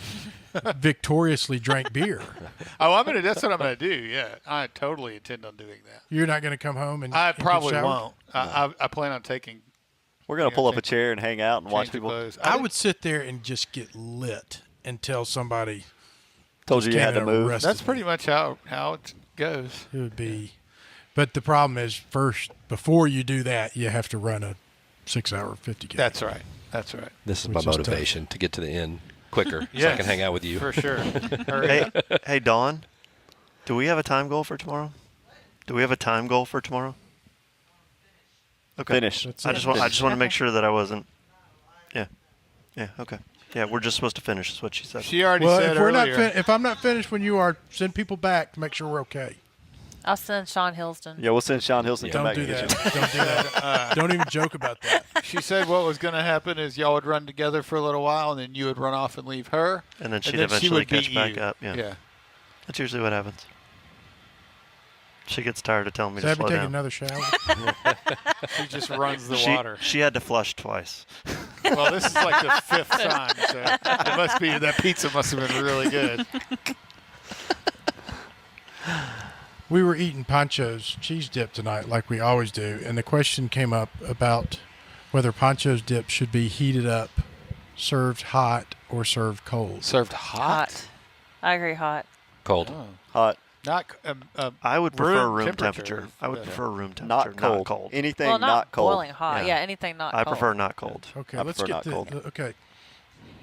victoriously drink beer.
That's what I'm gonna do. Yeah, I totally intend on doing that.
You're not going to come home and
I
and get
probably
showered?
won't. I plan on taking.
We're going to
Yeah,
pull up a
change-
chair and hang out and watch
change the
people.
clothes.
I would sit there and just get lit until somebody
Told you you had to
came and
move.
arrested
That's
me.
pretty much how it goes.
It would be. But the problem is, first, before you do that, you have to run a 6-hour 50K.
That's right. That's right.
This is
Which
my
is tough.
motivation to get to the end quicker so I
Yes,
can hang out with you.
for sure. Hurry
Hey,
up.
hey, Dawn, do we have a time goal for tomorrow? Do we have a time goal for tomorrow? Okay.
Finish.
That's
I
it.
just want to make sure that I wasn't. Yeah. Yeah. Okay. Yeah, we're just supposed to finish. Is what she said.
She already
Well,
said
if we're
earlier.
if I'm not finished when you are, send people back to make sure we're okay.
I'll send Sean Hillston.
Yeah, we'll send Sean Hilson to come
Don't
back
do
and get
that.
you.
Don't do that. Don't even joke about that.
She said what was going to happen is y'all would run together for a little while, and then you would run off and leave her,
And then she'd
she
eventually
would beat
catch back
you.
up. Yeah.
Yeah.
That's usually what happens. She gets tired of telling me
So
to
have you
slow
taken
down.
another shower?
She just runs the water.
She had to flush twice.
Well, this is like the 5th time, so it must be that pizza must have been really good.
We were eating Pancho's cheese dip tonight, like we always do, and the question came up about whether Pancho's dip should be heated up, served hot, or served cold.
Served hot.
Hot. I agree, hot.
Cold.
Hot.
Not.
I would prefer
Room
room
temperature.
temperature. I would
Yeah.
prefer room temperature,
Not cold. Anything
Well, not
cold.
boiling hot.
Yeah.
Yeah, anything not
I
cold.
prefer not cold.
Okay,
I
let's
prefer
get
not
the
cold.
okay.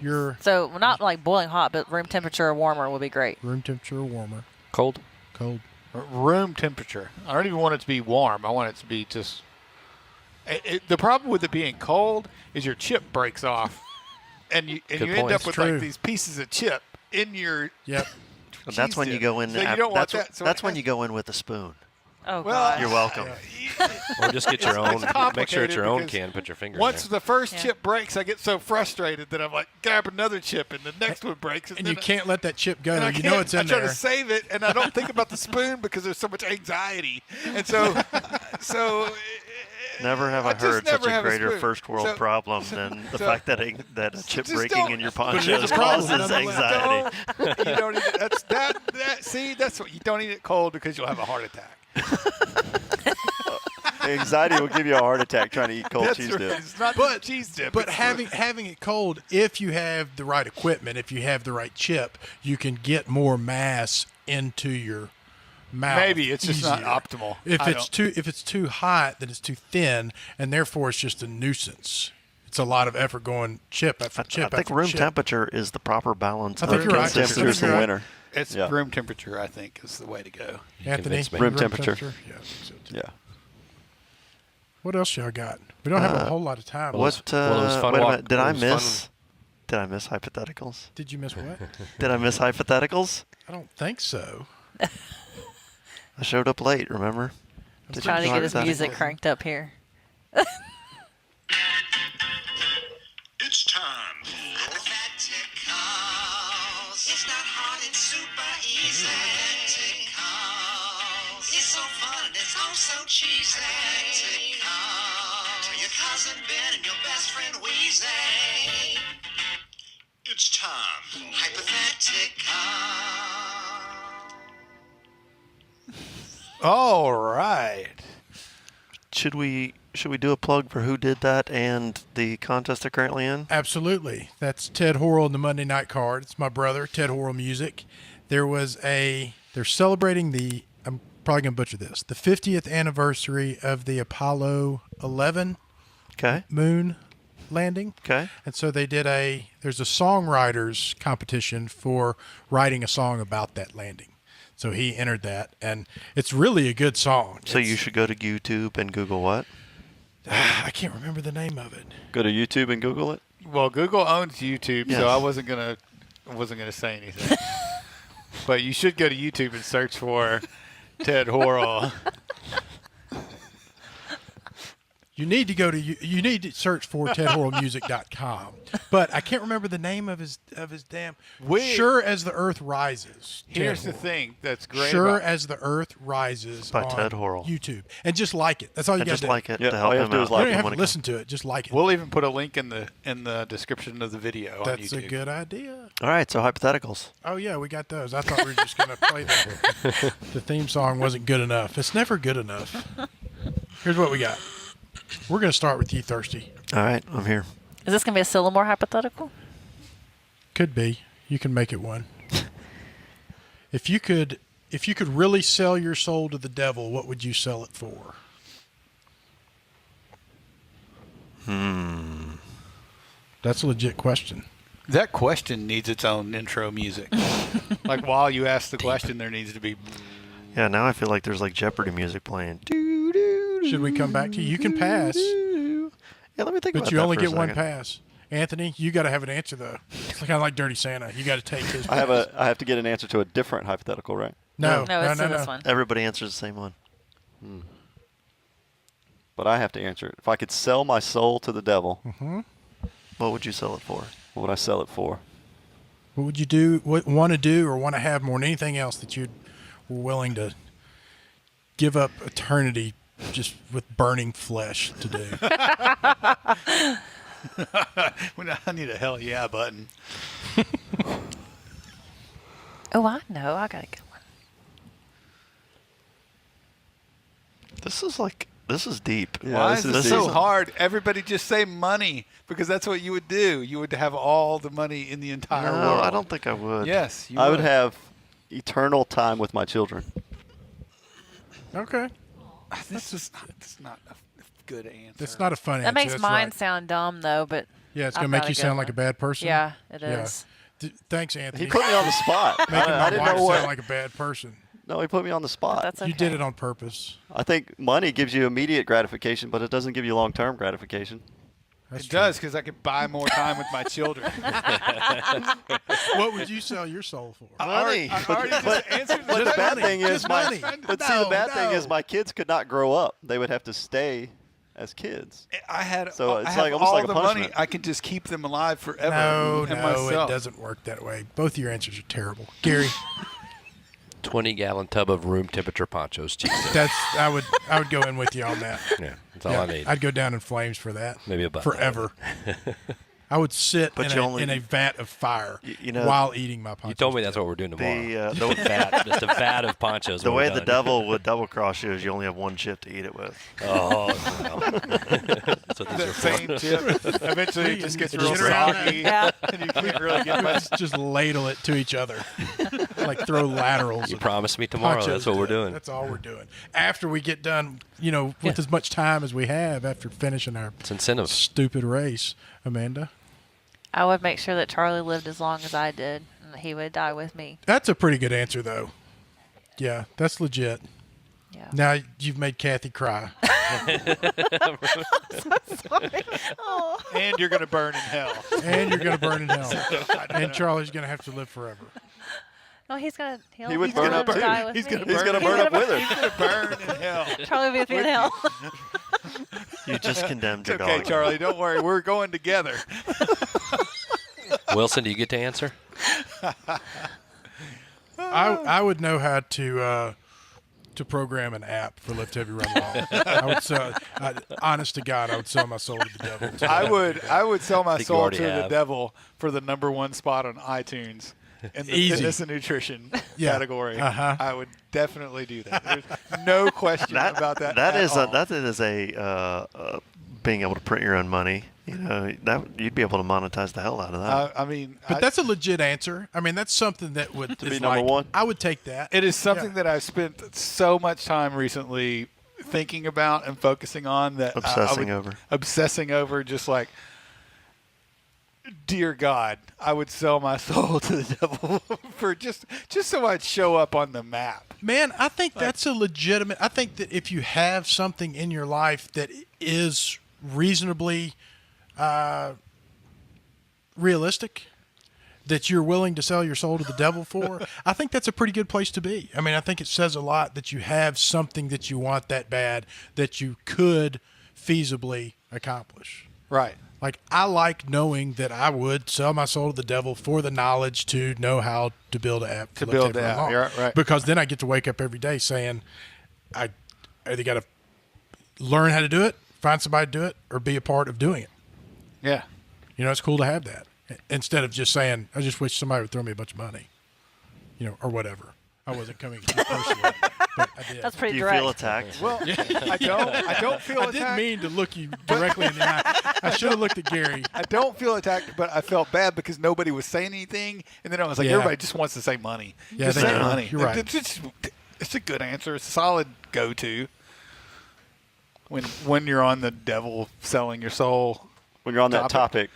Your
So not like boiling hot, but room temperature or warmer would be great.
room temperature or warmer,
Cold.
cold.
Room temperature. I don't even want it to be warm. I want it to be just. The problem with it being cold is your chip breaks off, and you
Good
end
point.
up
It's
with
true.
like these pieces of chip in your.
Yep.
But that's
cheese
when you
dip.
go in.
So you
af-
don't want
that's
that. So
that's
it
when
has-
you go in with a spoon.
Oh
Well,
God.
You're welcome.
Or just get your own. Make sure it's
complicated
your own
because
can. Put your finger
Once
in there.
the first
Yeah.
chip breaks, I get so frustrated that I'm like, grab another chip, and the next one breaks,
And you
then-
can't let that chip go.
and I
You
can't,
know it's
I
in
try
there.
to save it, and I don't think about the spoon because there's so much anxiety, and so.
Never have I
just
heard such
never
a
have
great
spoon.
first world
So-
problem than the
so-
fact that a chip
Just
breaking
don't-
in your
But it is
ponchos
a problem,
causes
nonetheless.
anxiety.
You don't eat it. See, that's what you don't eat it cold because you'll have a heart attack.
Anxiety will give you a heart attack trying to eat cold cheese dip.
It's not the cheese dip.
But
it's
having it cold, if you have the right equipment, if you have the right chip, you can get more mass into your mouth.
maybe it's just not
easier.
optimal.
If
I
it's too hot, then it's too thin, and therefore it's just a nuisance. It's a lot of effort going chip after chip.
I think
after
room
chip.
temperature is the proper balance
I
of
think you're right.
consistency.
Temperatures in
You're right.
winter.
It's
Yeah.
room temperature, I think, is the way to go.
Anthony,
convinced me.
Room temperature.
Yeah, I think so too.
Yeah.
What else y'all got? We don't have a whole lot of time.
What?
well, it was fun
wait a
walk-
minute. Did
it
I
was fun.
miss? Did I miss hypotheticals?
Did you miss what?
Did I miss hypotheticals?
I don't think so.
I showed up late. Remember? Did
Trying to
you
get his
hypotheticals?
music cranked up here.
It's time. Hypotheticals. It's not hard and super easy. Hypotheticals. It's so fun and it's oh so cheesy. Hypotheticals. Tell your cousin Ben and your best friend Weezy. It's time. Hypothetical.
All right.
Should we do a plug for who did that and the contest they're currently in?
Absolutely. That's Ted Horrell in the Monday Night Card. It's my brother, Ted Horrell Music. They're celebrating I'm probably going to butcher this, the 50th anniversary of the Apollo 11
Okay.
moon landing.
Okay.
And so they did there's a songwriters competition for writing a song about that landing. So he entered that, and it's really a good song.
So you should go to YouTube and Google what?
I can't remember the name of it.
Go to YouTube and Google it.
Well, Google owns YouTube,
Yes.
so I wasn't gonna say anything. But you should go to YouTube and search for Ted Horrell.
You need to go to you need to search for tedhorrellmusic.com. But I can't remember the name of his damn Sure as the Earth Rises.
Here's
Ted
the
Horrell.
thing that's great
Sure
about
as the Earth Rises
By
on
Ted Horrell.
YouTube. And just like it. That's all you
I
got
just
to do.
like it
Yeah,
to
all
help
you
him
have to do is
out.
You
like
don't
it
even have
when
to
it
listen to it. Just like it.
We'll even put a link in the description of the video on
That's
YouTube.
a good idea.
All right, so hypotheticals.
Oh yeah, we got those. I thought we were just gonna play the theme song wasn't good enough. It's never good enough. Here's what we got. We're gonna start with you, Thirsty.
All right, I'm here.
Is this going to be a Sylamore hypothetical?
Could be. You can make it one. If you could really sell your soul to the devil, what would you sell it for? That's a legit question.
That question needs its own intro music. Like while you ask the question, there needs to be.
Yeah, now I feel like there's like Jeopardy music playing.
Should we come back to you? You can pass,
Yeah, let me think about
but you
that
only
for a
get one
second.
pass. Anthony, you got to have an answer though. It's kind of like Dirty Santa. You got to take his.
I have to get an answer to a different hypothetical, right?
No,
No, it's in this one.
Everybody answers the same one.
But I have to answer it. If I could sell my soul to the devil,
What would you sell it for?
what would I sell it for?
What would you do? What want to do or want to have more than anything else that you were willing to give up eternity just with burning flesh to do?
I need a hell yeah button.
Oh, I know. I got a good one.
This is deep.
Yeah,
Why
this
is
is
it so
deep.
hard? Everybody just say money because that's what you would do. You would have all the money in the entire
No,
world.
I don't think I would.
Yes, you
I would have eternal time with my children.
Okay.
That's not a good answer.
That's not a fun answer.
That makes
That's
mine
right.
sound dumb, though, but
Yeah, it's
I've
going to make
got
you
a good
sound like a
one.
bad person.
yeah, it
Yeah.
is.
Thanks, Anthony.
He put me on the spot.
Making
I
my
didn't
wife
know what.
sound like a bad person.
No, he put me on the spot.
That's okay.
You did it on purpose.
I think money gives you immediate gratification, but it doesn't give you long-term gratification.
That's
It
true.
does because I could buy more time with my children.
What would you sell your soul for?
Money.
I already just answered
But the
Just
bad
money.
thing is
Just money.
But see, the
No,
bad thing is
no.
my kids could not grow up. They would have to stay as kids.
I had
So
I
it's
have
like almost
all
like a
the money.
punishment.
I can just keep them alive forever.
No,
and
no,
myself.
it doesn't work that way. Both of your answers are terrible. Gary,
20-gallon tub of room temperature ponchos, cheap dip.
that's I would go in with you on that.
Yeah, that's all
Yeah,
I need.
I'd go down in flames for that.
Maybe a butt.
forever. I would sit
But
in,
you
a,
only-
in a vat of fire
you know,
while eating my poncho.
You told me that's what we're doing tomorrow.
the
Just a vat of ponchos.
the
when
way
we're
the
done.
devil would double cross you is you only have one chip to eat it with.
Oh, no. That's what these
That
are
same
for.
chip. Eventually, it just gets
Just
real
sit around
soggy,
Yeah.
and you can't really get much.
just ladle it to each other, like throw laterals.
You
of
promised me tomorrow.
ponchos
That's what
to
we're
it.
doing.
That's all we're doing. After we get done, with as much time as we have after finishing our
It's incentive.
stupid race, Amanda.
I would make sure that Charlie lived as long as I did, and that he would die with me.
That's a pretty good answer, though. Yeah, that's legit.
Yeah.
Now you've made Kathy cry.
Sorry. Oh.
And you're going to burn in hell.
And you're going to burn in hell. And Charlie's going to have to live forever.
No, he's gonna.
He would
he's
burn
gonna
up too.
die with
He's
me.
gonna
He's going to burn up with her.
He's going to burn in hell.
Charlie will be with me in hell.
You just condemned your
It's okay,
dog.
Charlie. Don't worry. We're going together.
Wilson, do you get to answer?
I would know how to program an app for Lift Heavy Run Long. I would sell. Honest to God, I would sell my soul to the devil.
I would sell my
think you
soul
already
to the
have.
devil for the #1 spot on iTunes in the
Easy.
fitness and nutrition
Yeah.
category.
Uh-huh.
I would definitely do that. There's no question about that.
That
at
is
all.
a being able to print your own money. That you'd be able to monetize the hell out of that.
I mean,
But that's a legit answer. I mean, that's something that would
be
is
number
like-
one?
I would take that.
it is something
Yeah.
that I've spent so much time recently thinking about and focusing on that obsessing over, just like, dear God, I would sell my soul to the devil for just so I'd show up on the map.
Man, I think that's a legitimate. I think that if you have something in your life that is reasonably realistic, that you're willing to sell your soul to the devil for, I think that's a pretty good place to be. I mean, I think it says a lot that you have something that you want that bad that you could feasibly accomplish.
Right.
Like, I like knowing that I would sell my soul to the devil for the knowledge to know how to build an app.
To
Lift
build
Heavy
the
Run
app.
Long.
You're right.
Because then I get to wake up every day saying, I either got to learn how to do it, find somebody to do it, or be a part of doing it.
Yeah.
It's cool to have that. Instead of just saying, I just wish somebody would throw me a bunch of money, or whatever. I wasn't coming to you personally, but I did.
That's pretty
Do you
direct.
feel attacked?
Well, I don't feel
I
attacked.
didn't mean to look you directly in the eye. I should have looked at Gary.
I don't feel attacked, but I felt bad because nobody was saying anything, and then I was like,
Yeah.
everybody just wants to say money.
Yeah,
just
they
say
do.
money.
You're right.
It's a good answer. It's a solid go-to when you're on the devil selling your soul.
When you're on that topic,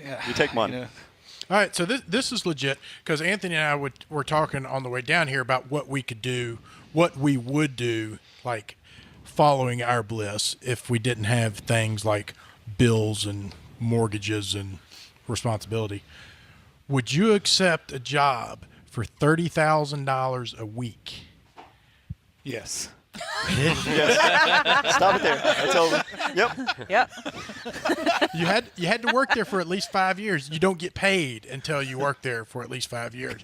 Yeah,
you take money.
All right, so this is legit because Anthony and I were talking on the way down here about what we could do, what we would do, like following our bliss if we didn't have things like bills and mortgages and responsibility. Would you accept a job for $30,000 a week?
Yes.
Yes. Stop it there. That's over. Yep.
Yep.
You had to work there for at least 5 years. You don't get paid until you work there for at least 5 years.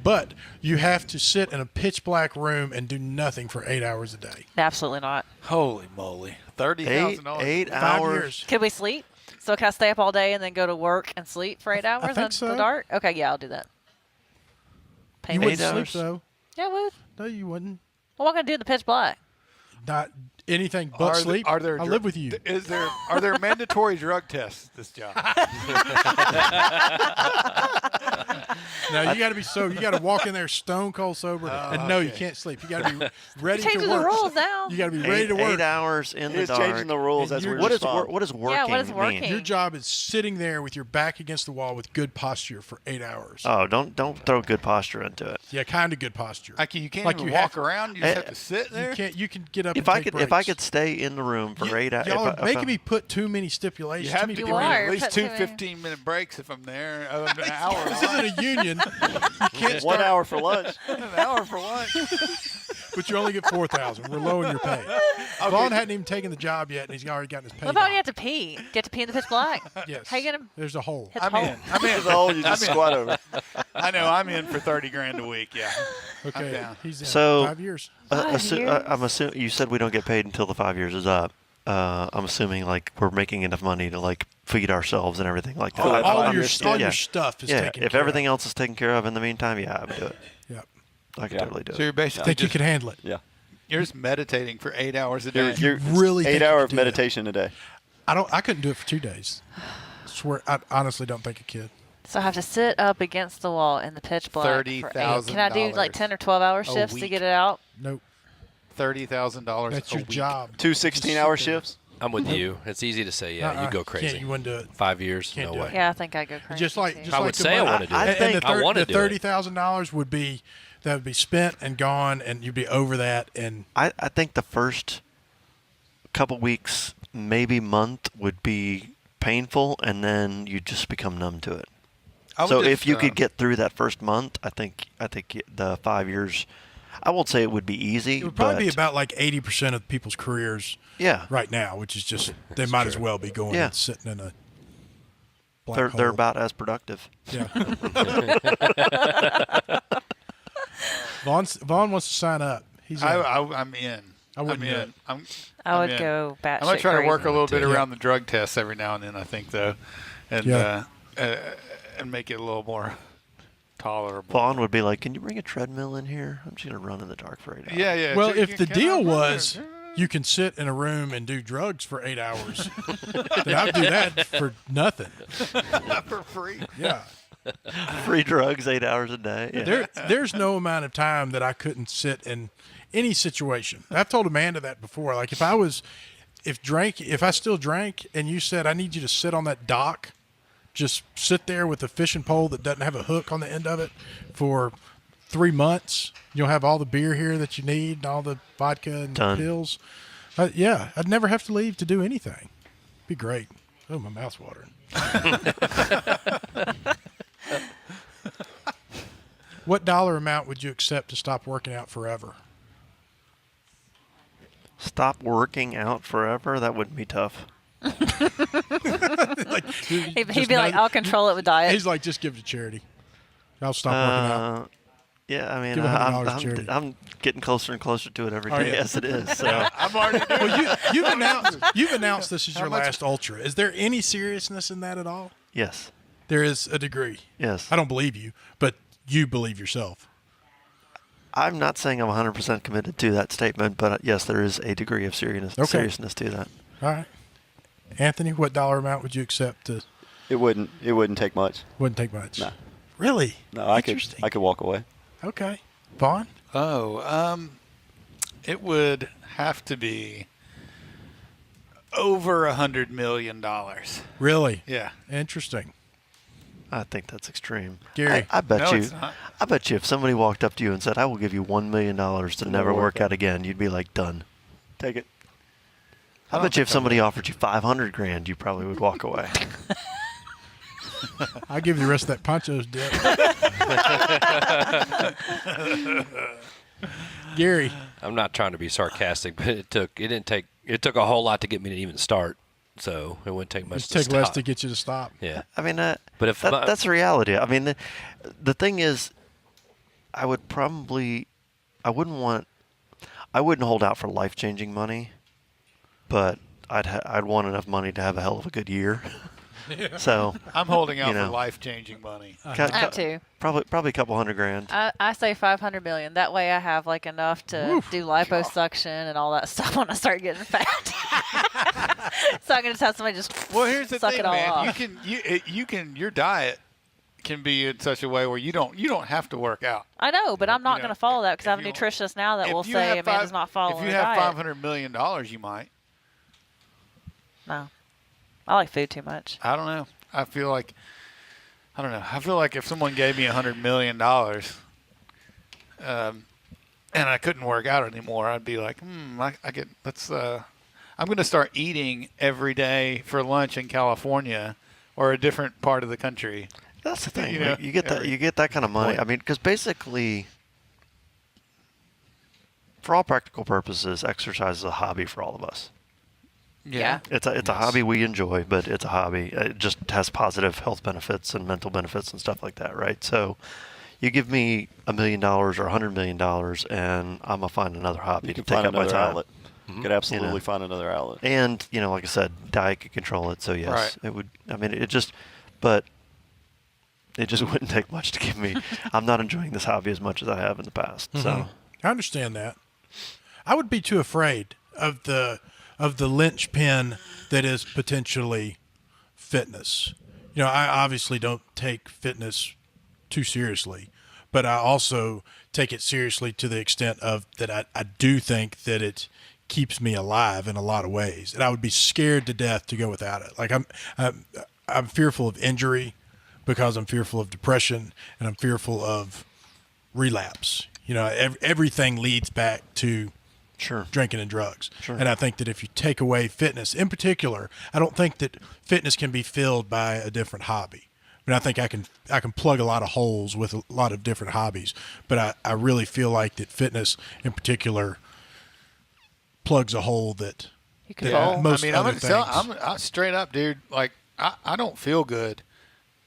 But you have to sit in a pitch black room and do nothing for 8 hours a day.
Absolutely not.
Holy moly. $30,000.
Eight
5
hours.
years.
Could we sleep? So can I stay up all day and then go to work and sleep for 8 hours
think
in
so.
the dark? Okay, yeah, I'll do that.
You
Payment.
wouldn't
8
sleep
hours.
though.
Yeah, I would.
No, you wouldn't.
Well, what am I gonna do in the pitch black?
Not anything but sleep.
Are there
I live with you.
Are there mandatory drug tests at this job?
No, you got to be sober. You got to walk in there stone cold sober, and no, you
okay.
can't sleep. You got to be ready to
Changing
work.
the rules now.
You got to be ready to work.
8 hours in
He
the
is
dark.
changing the rules
And
as we
you're-
What is
respond.
what is working?
Yeah, what is
mean?
working?
Your job is sitting there with your back against the wall with good posture for 8 hours.
Oh, don't throw good posture into it.
Yeah, kind of good posture.
You can't
Like
even
you
walk
have-
around. You just have to sit there.
You can't. You can get up.
If
and
I
take
could, if I
breaks.
could stay in the room for 8 hours,
Y'all are making me put too many stipulations.
You
too
have
many
to give
You
me
are.
at least
Put too
two
many-
15-minute breaks if I'm there. An hour.
This isn't a union. You can't
1
start,
hour for lunch.
An hour for lunch.
but you only get 4,000. We're lowering your pay. Vaughn hadn't even taken the job yet, and he's already gotten his pay.
What about
down.
you have to pee? Get to pee in the pitch black?
Yes.
How you gonna
There's a hole.
hit the
I'm
hole?
in. I'm in.
There's a hole you just
I'm in.
squat over.
I know. I'm in for $30,000 a week. Yeah.
Okay,
down.
he's in
So-
5 years.
5 years?
I'm assuming you said we don't get paid until the 5 years is up. I'm assuming like we're making enough money to like feed ourselves and everything like that.
All your
Yeah.
stuff is
Yeah,
taken
if
care
everything
of.
else is taken care of in the meantime, yeah, I would do it.
Yep.
I could totally do
So
it.
you're basically
Think you
just,
could handle it.
Yeah.
you're just meditating for 8 hours a day.
You're
really think you
8 hour
could
of
do that?
meditation a day.
I couldn't do it for 2 days. Swear, I honestly don't think I could.
So I have to sit up against the wall in the pitch black for 8. Can I do like 10 or 12-hour shifts to
week.
get it out?
Nope.
$30,000
That's
a
your
week.
job.
2 16-hour shifts.
I'm with you. It's easy to say, yeah, you go crazy.
You wouldn't do it.
5 years,
Can't
no
do
way.
it.
Yeah, I think I go crazy.
Just like,
too.
just
I
like
would
the
say I
money-
wanna do it.
I
and
think-
the
I wanna
the
do it.
$30,000 would be spent and gone, and you'd be over that. And
I think the first couple weeks, maybe month, would be painful, and then you just become numb to it.
I would
So
just,
if you could get through that first month, I think the 5 years. I won't say it would be easy.
it would probably be
but
about like 80% of people's careers
yeah.
right now, which is just they might as well be going
Yeah.
and sitting in a black
They're
hole.
about as productive.
Yeah. Vaughn wants to sign up. He's in.
I'm in.
I wouldn't
I'm
do
in.
it.
I would
in.
go batshit
I'm gonna try to work a
crazy.
little bit
Yeah.
around the drug tests every now and then. I think though, and
Yeah.
and make it a little more tolerable.
Vaughn would be like, "Can you bring a treadmill in here? I'm just gonna run in the dark for 8 hours."
Yeah, yeah.
Well,
Can-
if the
can I
deal
run
was
it?
you can sit in a room and do drugs for 8 hours, then I'd do that for nothing.
for free.
Yeah.
Free drugs 8 hours a day. Yeah.
There's no amount of time that I couldn't sit in any situation. I've told Amanda that before. Like if I still drank and you said I need you to sit on that dock, just sit there with a fishing pole that doesn't have a hook on the end of it for 3 months. You'll have all the beer here that you need and all the vodka and
Done.
pills. Yeah, I'd never have to leave to do anything. Be great. Oh, my mouth's watering. What dollar amount would you accept to stop working out forever?
Stop working out forever? That wouldn't be tough.
He'd be like, I'll control it with diet.
He's like, just give it to charity. I'll stop working out.
Yeah, I mean,
Give $100 to charity.
I'm getting closer and closer to it every
Oh,
day
yeah.
as it is. So
I'm already doing.
Well, you've announced this is your last ultra. Is there any seriousness in that at all?
yes,
There is a degree.
yes.
I don't believe you, but you believe yourself.
I'm not saying I'm 100% committed to that statement, but yes, there is a degree of seriousness to that.
All right. Anthony, what dollar amount would you accept to
It wouldn't take much.
wouldn't take much?
No.
Really?
No, I could
Interesting.
walk away.
Okay. Vaughn?
It would have to be over $100 million.
Really?
Yeah.
Interesting.
I think that's extreme.
Gary.
I bet
No,
you.
it's not.
I bet you if somebody walked up to you and said, "I will give you $1 million to never work out again," you'd be like, "Done."
Take it.
I bet you if somebody offered you $500,000, you probably would walk away.
I'll give you the rest of that Pancho's dip. Gary.
I'm not trying to be sarcastic, but it took a whole lot to get me to even start. So it wouldn't take much
Just
to
take less
stop.
to get you to stop.
Yeah.
I mean,
But if
that's the reality. I mean, the thing is, I wouldn't hold out for life-changing money, but I'd want enough money to have a hell of a good year. So
I'm holding out
You know.
for life-changing money.
I have to.
probably a couple $100,000.
I say 500 million. That way I have like enough to do liposuction and all that stuff when I start getting fat. So I can just have somebody just
Well, here's the
suck
thing,
it all
man.
off.
You can your diet can be in such a way where you don't have to work out.
I know, but I'm not
You know,
going to follow that because I have a
if you-
nutritionist now that
If
will
you
say
have
Amanda's not following
If you
a
have
diet.
$500 million, you might.
No, I like food too much.
I don't know. I feel like if someone gave me $100 million, and I couldn't work out anymore, I'd be like, I'm going to start eating every day for lunch in California or a different part of the country.
That's the thing.
You know,
you get that kind of money. I mean, because basically, for all practical purposes, exercise is a hobby for all of us.
Yeah.
It's a hobby we enjoy, but it's a hobby. It just has positive health benefits and mental benefits and stuff like that, right? So, you give me $1 million or $100 million, and I'm gonna find another hobby
You
to
can
take
find
up my
another
time.
outlet. You could absolutely
You know.
find another outlet.
And, like I said, diet could control it. So, yes,
Right.
it would. I mean, but it just wouldn't take much to give me. I'm not enjoying this hobby as much as I have in the past. So,
I understand that. I would be too afraid of the linchpin that is potentially fitness. I obviously don't take fitness too seriously, but I also take it seriously to the extent of that I do think that it keeps me alive in a lot of ways, and I would be scared to death to go without it. Like I'm fearful of injury because I'm fearful of depression, and I'm fearful of relapse. Everything leads back to
sure.
drinking and drugs.
Sure.
And I think that if you take away fitness in particular, I don't think that fitness can be filled by a different hobby. I mean, I think I can plug a lot of holes with a lot of different hobbies, but I really feel like that fitness in particular plugs a hole that
You could
Yeah.
bowl.
Most
I mean,
other
I'm straight up, dude. Like, I don't feel good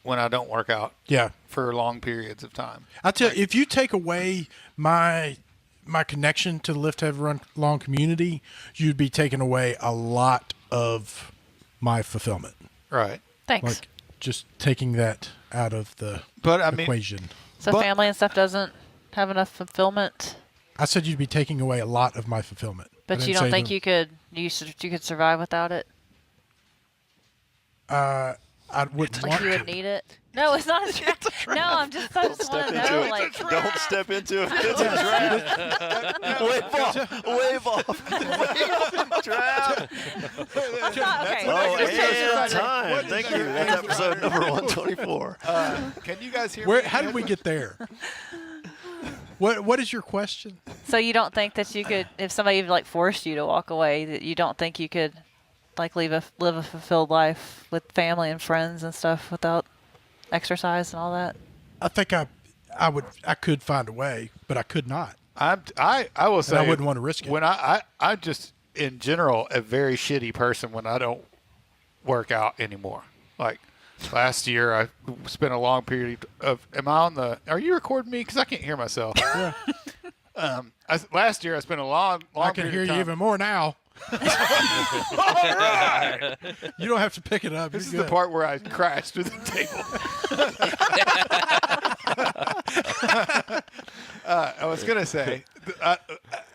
when I don't work out
yeah.
for long periods of time.
I tell you, if you take away my connection to the Lift Heavy Run Long community, you'd be taking away a lot of my fulfillment.
Right.
Thanks.
Like just taking that out of the
But I mean,
equation.
So
but-
family and stuff doesn't have enough fulfillment,
I said you'd be taking away a lot of my fulfillment. I
but
didn't
you don't
say
think
the-
you could survive without it?
I wouldn't
Like
want
you would
to.
need it? No, it's not a trap. No, I just want to know. Like,
Don't step into it. It's a trap. Wave off. Trap.
it's not, okay.
Oh,
let's just change
and
the subject.
time. Thank you. That's episode number 124.
can you guys hear
Where?
me?
How did we get there? What is your question?
So you don't think that you could, if somebody like forced you to walk away, that you don't think you could, like, live a fulfilled life with family and friends and stuff without exercise and all that?
I think I could find a way, but I could not.
I will say
I wouldn't want to risk it.
When I just in general a very shitty person when I don't work out anymore. Like last year, I spent a long period of. Are you recording me? Because I can't hear myself.
Yeah.
Last year, I spent a long
I can
period
hear
of
you
time.
even more now. You don't have to pick it up.
This is
You're
the
good.
part where I crashed through the table. I was gonna say,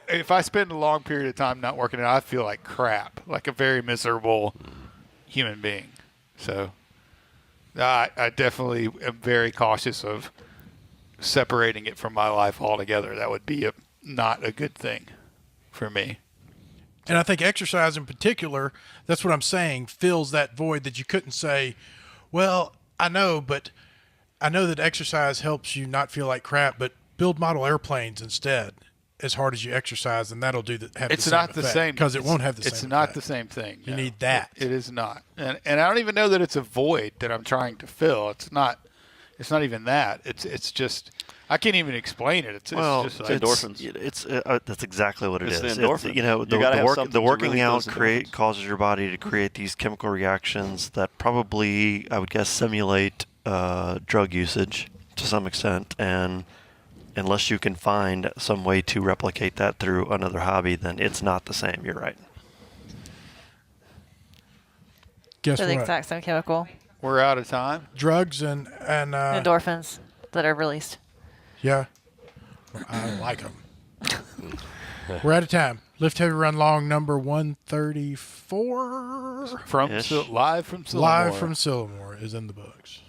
if I spend a long period of time not working out, I feel like crap, like a very miserable human being. So, I definitely am very cautious of separating it from my life altogether. That would be not a good thing for me.
And I think exercise in particular, that's what I'm saying, fills that void that you couldn't say, well, I know that exercise helps you not feel like crap, but build model airplanes instead as hard as you exercise, and that'll
It's not the same
because it won't have the same
It's not
effect.
the same thing.
You
no.
need that.
It is not, and I don't even know that it's a void that I'm trying to fill. It's not even that. It's just I can't even explain it. It's just like
endorphins.
That's exactly what it
It's
is.
the endorphin.
You know,
You gotta have something
the
to
working
release
out
those endorphins.
causes your body to create these chemical reactions that probably, I would guess, simulate drug usage to some extent. And unless you can find some way to replicate that through another hobby, then it's not the same. You're right.
Guess
They're the
what?
exact same chemical.
we're out of time.
Drugs and
Endorphins that are released.
yeah, I like them. We're out of time. Lift Heavy Run Long number 134.
From
Ish.
live from Sylamore.
Live from Sylamore is in the books.